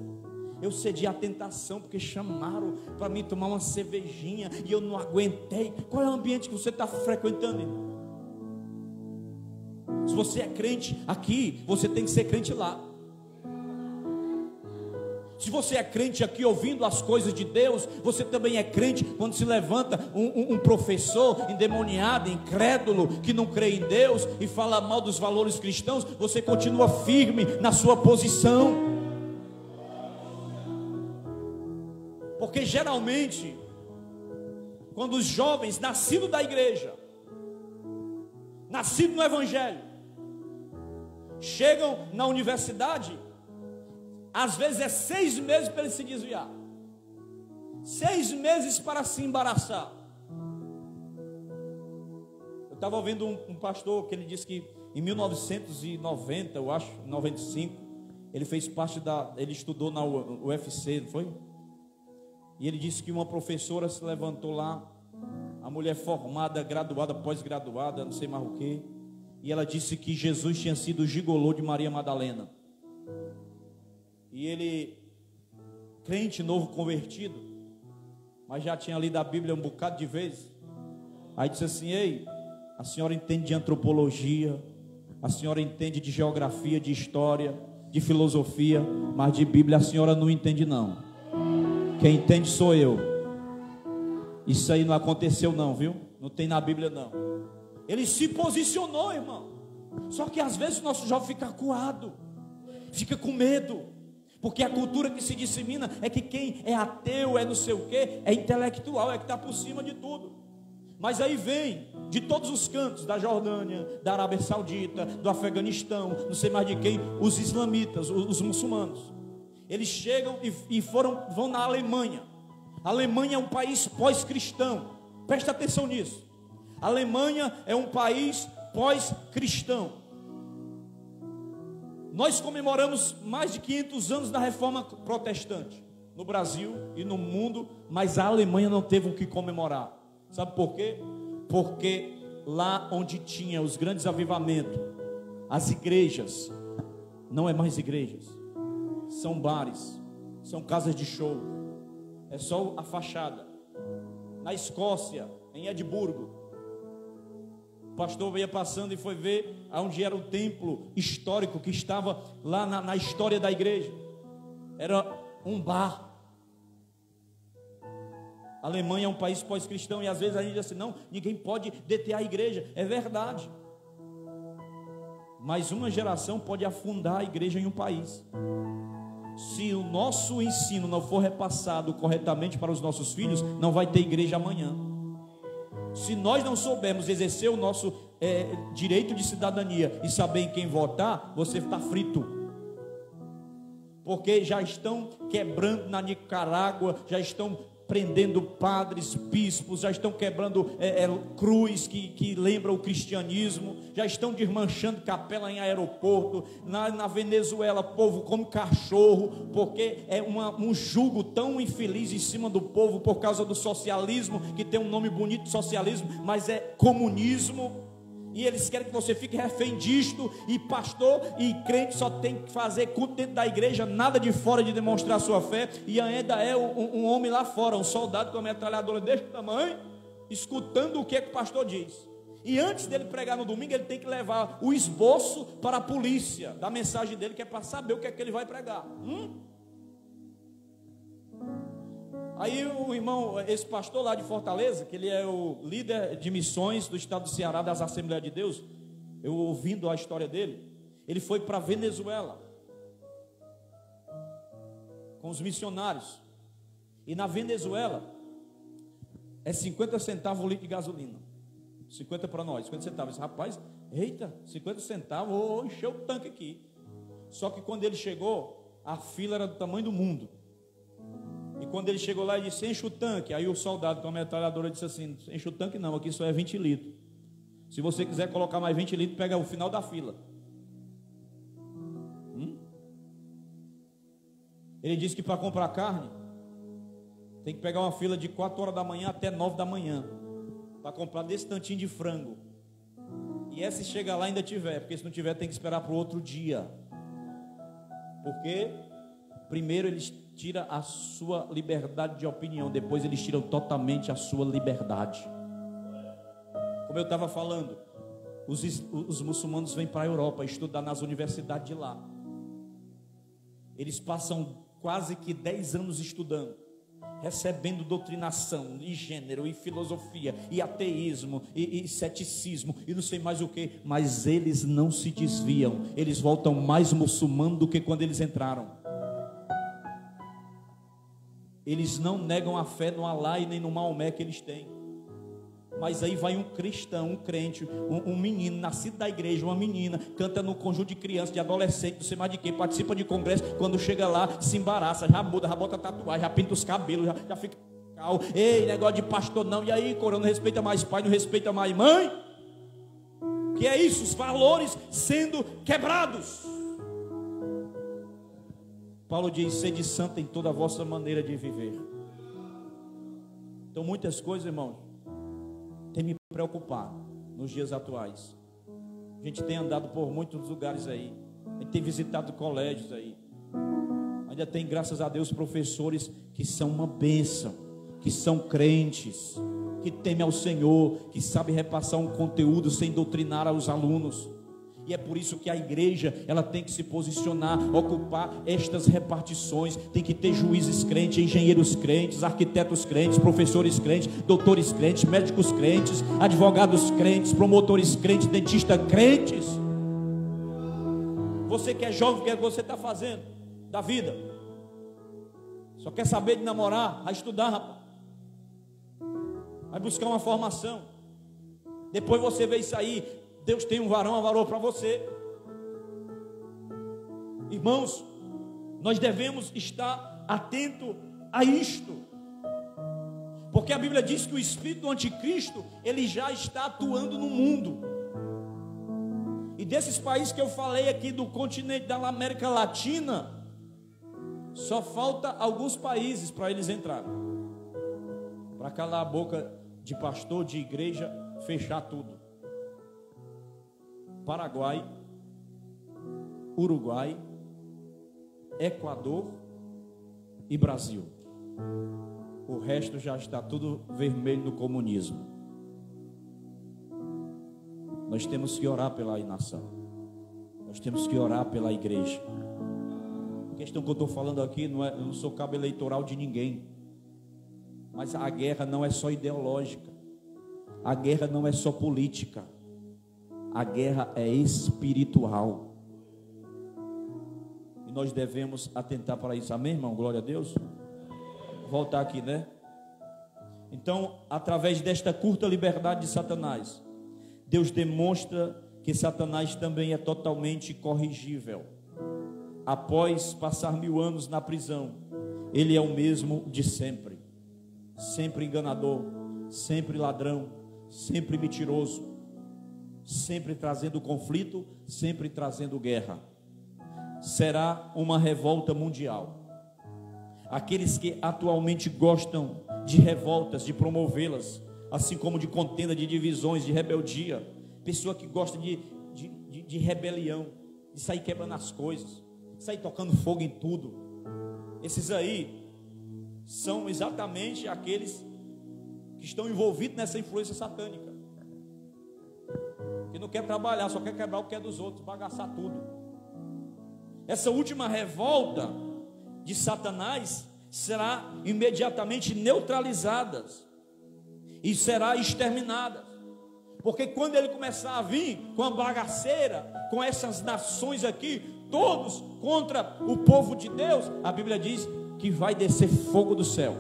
Eu cedi à tentação porque chamaram para mim tomar uma cervejinha e eu não aguentei. Qual é o ambiente que você está frequentando, irmão? Se você é crente aqui, você tem que ser crente lá. Se você é crente aqui ouvindo as coisas de Deus, você também é crente quando se levanta um professor endemoniado, incrédulo, que não crê em Deus e fala mal dos valores cristãos, você continua firme na sua posição. Porque geralmente, quando os jovens nascidos da igreja, nascidos no evangelho, chegam na universidade, às vezes é 6 meses para ele se desviar, 6 meses para se embaraçar. Eu estava ouvindo um pastor que ele disse que em 1990, eu acho, 95, ele fez parte ele estudou na UFC, não foi? E ele disse que uma professora se levantou lá, a mulher formada, graduada, pós-graduada, não sei mais o que, e ela disse que Jesus tinha sido o gigolô de Maria Madalena. E ele, crente novo convertido, mas já tinha lido a Bíblia um bocado de vezes. Aí disse assim: ei, a senhora entende de antropologia, a senhora entende de geografia, de história, de filosofia, mas de Bíblia a senhora não entende não. Quem entende sou eu. Isso aí não aconteceu não, viu? Não tem na Bíblia não. Ele se posicionou, irmão. Só que às vezes o nosso jovem fica acuado, fica com medo. Porque a cultura que se dissemina é que quem é ateu, é não sei o que, é intelectual, é que está por cima de tudo. Mas aí vem de todos os cantos, da Jordânia, da Arábia Saudita, do Afeganistão, não sei mais de quem, os islamitas, os muçulmanos. Eles chegam e vão na Alemanha. A Alemanha é um país pós-cristão. Presta atenção nisso. A Alemanha é um país pós-cristão. Nós comemoramos mais de 500 anos da reforma protestante no Brasil e no mundo, mas a Alemanha não teve o que comemorar. Sabe por quê? Porque lá onde tinha os grandes avivamentos, as igrejas, não é mais igrejas, são bares, são casas de show, é só a fachada. Na Escócia, em Edimburgo, o pastor veio passando e foi ver onde era o templo histórico que estava lá na história da igreja. Era um bar. A Alemanha é um país pós-cristão e às vezes a gente diz assim: não, ninguém pode deter a igreja. É verdade. Mas uma geração pode afundar a igreja em um país. Se o nosso ensino não for repassado corretamente para os nossos filhos, não vai ter igreja amanhã. Se nós não soubermos exercer o nosso direito de cidadania e saber em quem votar, você está frito. Porque já estão quebrando na Nicarágua, já estão prendendo padres, bispos, já estão quebrando cruz que lembra o cristianismo, já estão desmanchando capela em aeroporto. Na Venezuela, povo come cachorro, porque é um jugo tão infeliz em cima do povo por causa do socialismo, que tem um nome bonito, socialismo, mas é comunismo. E eles querem que você fique refém disto. E pastor e crente só tem que fazer culto dentro da igreja, nada de fora de demonstrar sua fé. E ainda é um homem lá fora, um soldado com uma metralhadora deste tamanho, escutando o que o pastor diz. E antes dele pregar no domingo, ele tem que levar o esboço para a polícia da mensagem dele, que é para saber o que é que ele vai pregar. Aí o irmão, esse pastor lá de Fortaleza, que ele é o líder de missões do estado do Ceará, das Assembleias de Deus, eu ouvindo a história dele, ele foi para Venezuela com os missionários. E na Venezuela é 50 centavos o litro de gasolina. 50 para nós, 50 centavos. Rapaz, eita, 50 centavos, vou encher o tanque aqui. Só que quando ele chegou, a fila era do tamanho do mundo. E quando ele chegou lá, ele disse: enche o tanque. Aí o soldado com a metralhadora disse assim: enche o tanque não, aqui só é 20 litros. Se você quiser colocar mais 20 litros, pega o final da fila. Ele disse que para comprar carne tem que pegar uma fila de 4 horas da manhã até 9 da manhã para comprar desse tantinho de frango. E se chegar lá ainda tiver, porque se não tiver tem que esperar para o outro dia. Porque primeiro eles tiram a sua liberdade de opinião, depois eles tiram totalmente a sua liberdade. Como eu estava falando, os muçulmanos vêm para a Europa estudar nas universidades de lá. Eles passam quase que 10 anos estudando, recebendo doutrinação e gênero, e filosofia, e ateísmo, e ceticismo, e não sei mais o que. Mas eles não se desviam, eles voltam mais muçulmanos do que quando eles entraram. Eles não negam a fé no Alá e nem no Maomé que eles têm. Mas aí vai um cristão, um crente, um menino, nascido da igreja, uma menina, canta no conjunto de crianças, de adolescentes, não sei mais de quê, participa de congresso, quando chega lá, se embaraça, já muda, já bota tatuagem, já pinta os cabelos, já fica... Ei, negócio de pastor não. E aí, coroa, não respeita mais pai, não respeita mais mãe? Que é isso? Os valores sendo quebrados. Paulo diz: sede santa em toda a vossa maneira de viver. Então muitas coisas, irmãos, tem me preocupado nos dias atuais. A gente tem andado por muitos lugares aí, a gente tem visitado colégios aí. Ainda tem, graças a Deus, professores que são uma bênção, que são crentes, que temem ao Senhor, que sabem repassar um conteúdo sem doutrinar aos alunos. E é por isso que a igreja, ela tem que se posicionar, ocupar estas repartições. Tem que ter juízes crentes, engenheiros crentes, arquitetos crentes, professores crentes, doutores crentes, médicos crentes, advogados crentes, promotores crentes, dentistas crentes. Você que é jovem, o que é que você está fazendo da vida? Só quer saber de namorar? Vai estudar, rapaz. Vai buscar uma formação. Depois você vê isso aí. Deus tem um varão, uma varoa para você. Irmãos, nós devemos estar atentos a isto, porque a Bíblia diz que o espírito do anticristo, ele já está atuando no mundo. E desses países que eu falei aqui do continente da América Latina, só falta alguns países para eles entrarem, para calar a boca de pastor, de igreja, fechar tudo. Paraguai, Uruguai, Equador e Brasil. O resto já está tudo vermelho no comunismo. Nós temos que orar pela nação. Nós temos que orar pela igreja. A questão que eu estou falando aqui eu não sou cabo eleitoral de ninguém. Mas a guerra não é só ideológica. A guerra não é só política. A guerra é espiritual. E nós devemos atentar para isso. Amém, irmão? Glória a Deus. Voltar aqui, né? Então, através desta curta liberdade de Satanás, Deus demonstra que Satanás também é totalmente corrigível. Após passar 1000 anos na prisão, ele é o mesmo de sempre. Sempre enganador, sempre ladrão, sempre mentiroso, sempre trazendo conflito, sempre trazendo guerra. Será uma revolta mundial. Aqueles que atualmente gostam de revoltas, de promovê-las, assim como de contenda, de divisões, de rebeldia, pessoa que gosta de rebelião, de sair quebrando as coisas, sair tocando fogo em tudo. Esses aí são exatamente aqueles que estão envolvidos nessa influência satânica, que não quer trabalhar, só quer quebrar o que é dos outros, bagaçar tudo. Essa última revolta de Satanás será imediatamente neutralizada e será exterminada, porque quando ele começar a vir com a bagaceira, com essas nações aqui, todos contra o povo de Deus, a Bíblia diz que vai descer fogo do céu.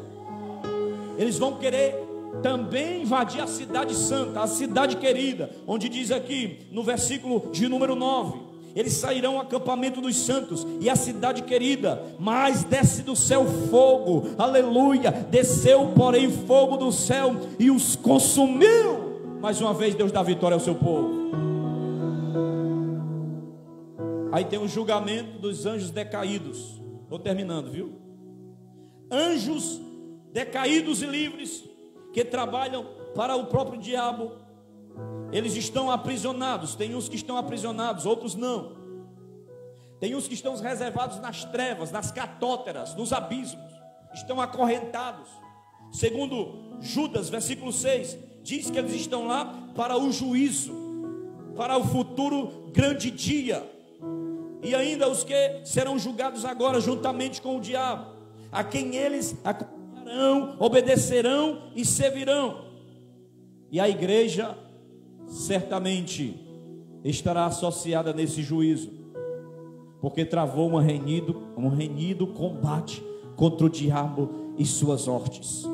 Eles vão querer também invadir a cidade santa, a cidade querida, onde diz aqui no versículo de número 9: eles sairão ao acampamento dos santos e a cidade querida, mas desce do céu fogo, aleluia, desceu porém fogo do céu e os consumiu. Mais uma vez Deus dá vitória ao seu povo. Aí tem o julgamento dos anjos decaídos. Estou terminando, viu? Anjos decaídos e livres, que trabalham para o próprio diabo. Eles estão aprisionados. Tem uns que estão aprisionados, outros não. Tem uns que estão reservados nas trevas, nas catóteras, nos abismos, estão acorrentados. Segundo Judas, versículo 6, diz que eles estão lá para o juízo, para o futuro grande dia. E ainda os que serão julgados agora juntamente com o diabo, a quem eles acompanharão, obedecerão e servirão. E a igreja certamente estará associada nesse juízo, porque travou um renhido combate contra o diabo e suas hortes.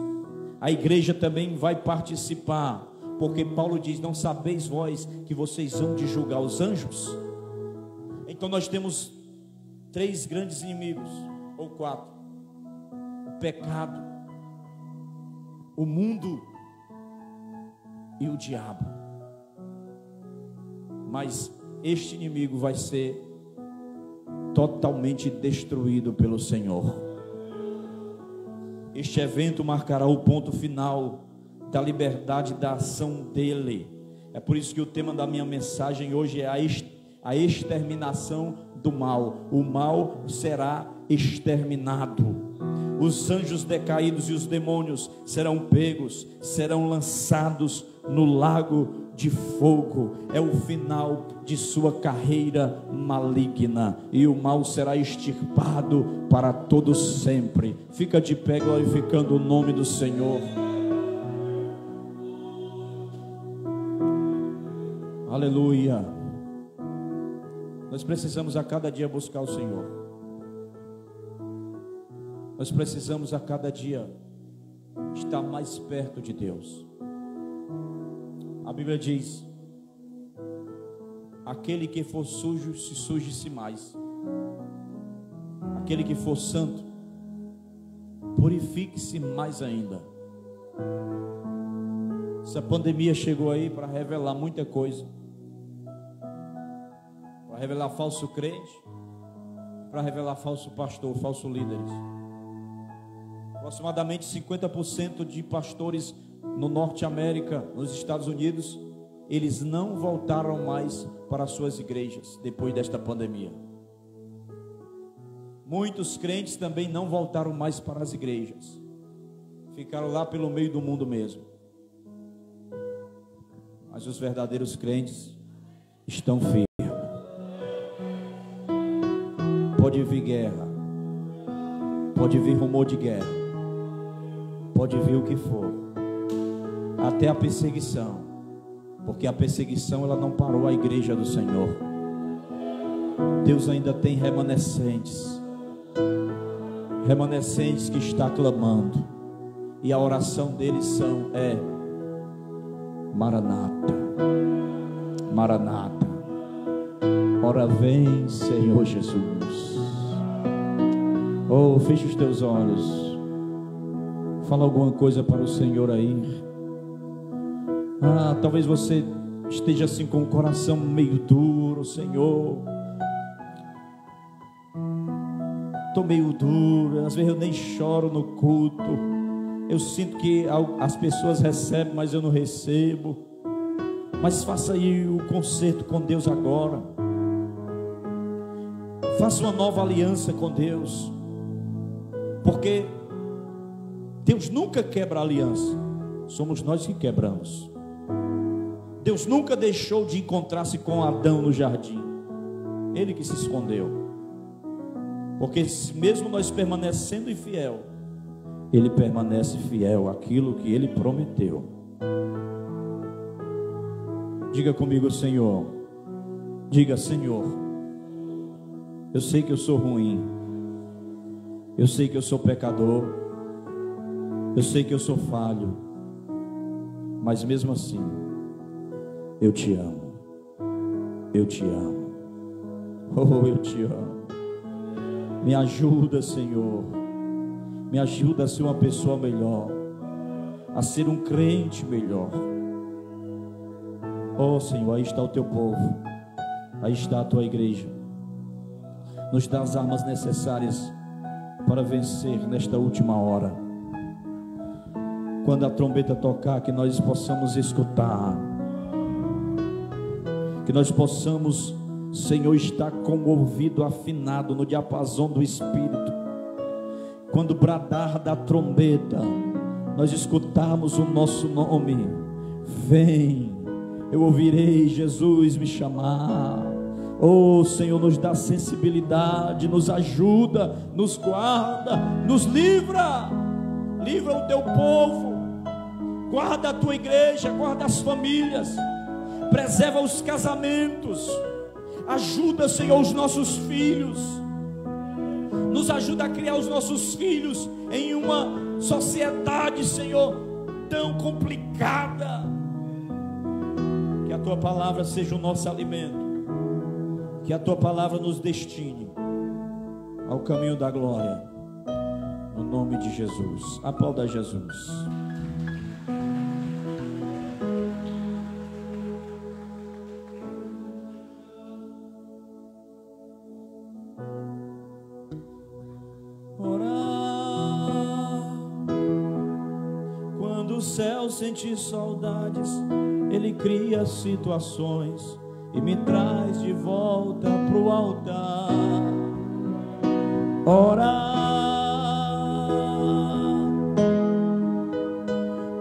A igreja também vai participar, porque Paulo diz: não sabeis vós que vocês hão de julgar os anjos? Então nós temos 3 grandes inimigos, ou 4: o pecado, o mundo e o diabo. Mas este inimigo vai ser totalmente destruído pelo Senhor. Este evento marcará o ponto final da liberdade da ação dele. É por isso que o tema da minha mensagem hoje é a exterminação do mal. O mal será exterminado. Os anjos decaídos e os demônios serão pegos, serão lançados no lago de fogo. É o final de sua carreira maligna, e o mal será extirpado para todo sempre. Fica de pé glorificando o nome do Senhor. Aleluia. Nós precisamos a cada dia buscar o Senhor. Nós precisamos a cada dia estar mais perto de Deus. A Bíblia diz: aquele que for sujo, se suje-se mais. Aquele que for santo, purifique-se mais ainda. Essa pandemia chegou aí para revelar muita coisa, para revelar falso crente, para revelar falso pastor, falso líderes. Aproximadamente 50% de pastores no Norte América, nos Estados Unidos, eles não voltaram mais para as suas igrejas depois desta pandemia. Muitos crentes também não voltaram mais para as igrejas, ficaram lá pelo meio do mundo mesmo. Mas os verdadeiros crentes estão firmes. Pode vir guerra, pode vir rumor de guerra, pode vir o que for, até a perseguição, porque a perseguição ela não parou a igreja do Senhor. Deus ainda tem remanescentes que está clamando, e a oração deles é: Maranata, Maranata, ora vem, Senhor Jesus. Oh, fecha os teus olhos, fala alguma coisa para o Senhor aí. Talvez você esteja assim com o coração meio duro. Senhor, estou meio duro, às vezes eu nem choro no culto, eu sinto que as pessoas recebem, mas eu não recebo. Mas faça aí o concerto com Deus agora. Faça uma nova aliança com Deus. Porque Deus nunca quebra a aliança. Somos nós que quebramos. Deus nunca deixou de encontrar-se com Adão no jardim. Ele que se escondeu. Porque mesmo nós permanecendo infiel, Ele permanece fiel àquilo que Ele prometeu. Diga comigo, Senhor. Diga, Senhor, eu sei que eu sou ruim. Eu sei que eu sou pecador. Eu sei que eu sou falho. Mas mesmo assim, eu te amo. Eu te amo. Oh, eu te amo. Me ajuda, Senhor. Me ajuda a ser uma pessoa melhor, a ser um crente melhor. Oh, Senhor, aí está o teu povo. Aí está a tua igreja. Nos dá as armas necessárias para vencer nesta última hora. Quando a trombeta tocar, que nós possamos escutar. Que nós possamos, Senhor, estar com o ouvido afinado no diapasão do Espírito. Quando bradar da trombeta, nós escutarmos o nosso nome. Vem, eu ouvirei Jesus me chamar. Oh, Senhor, nos dá sensibilidade, nos ajuda, nos guarda, nos livra. Livra o teu povo. Guarda a tua igreja, guarda as famílias. Preserva os casamentos. Ajuda, Senhor, os nossos filhos. Nos ajuda a criar os nossos filhos em uma sociedade, Senhor, tão complicada. Que a tua palavra seja o nosso alimento. Que a tua palavra nos destine ao caminho da glória. No nome de Jesus. Aplauda Jesus. O céu sente saudades, Ele cria situações e me traz de volta pro altar.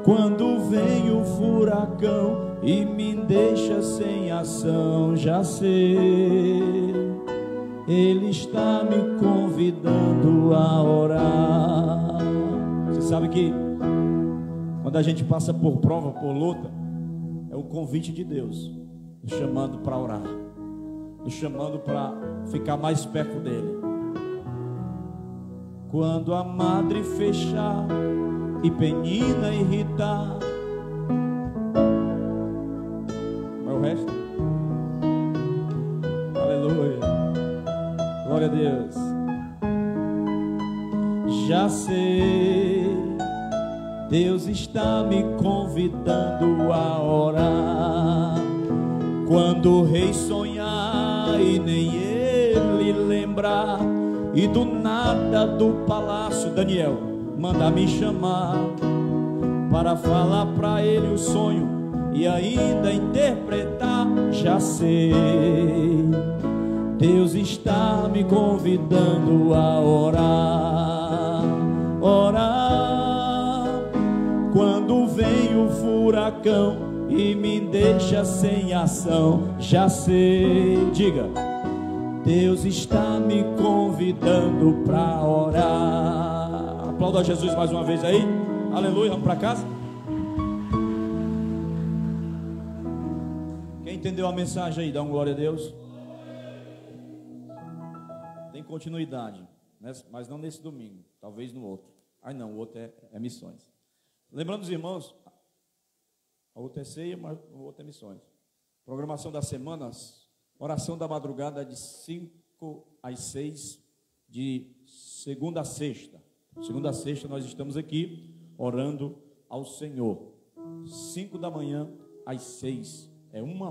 Quando vem o furacão e me deixa sem ação, já sei, Ele está me convidando a orar. Você sabe que quando a gente passa por prova, por luta, é o convite de Deus, nos chamando para orar, nos chamando para ficar mais perto dEle. Quando a madre fechar e penina irritar, não é o resto? Aleluia, glória a Deus. Já sei, Deus está me convidando a orar. Quando o rei sonhar e nem ele lembrar, e do nada do palácio Daniel manda me chamar para falar para ele o sonho e ainda interpretar. Já sei, Deus está me convidando a orar. Orar. Quando vem o furacão e me deixa sem ação, já sei, diga, Deus está me convidando para orar. Aplauda Jesus mais uma vez aí. Aleluia, vamos para casa. Quem entendeu a mensagem aí, dá um glória a Deus. Tem continuidade, né? Mas não nesse domingo, talvez no outro. Ai não, o outro é missões. Lembrando os irmãos, a outra é ceia, mas o outro é missões. Programação das semanas, oração da madrugada de 5 às 6, de segunda a sexta. Segunda a sexta nós estamos aqui orando ao Senhor. 5 da manhã às 6, é 1 hora.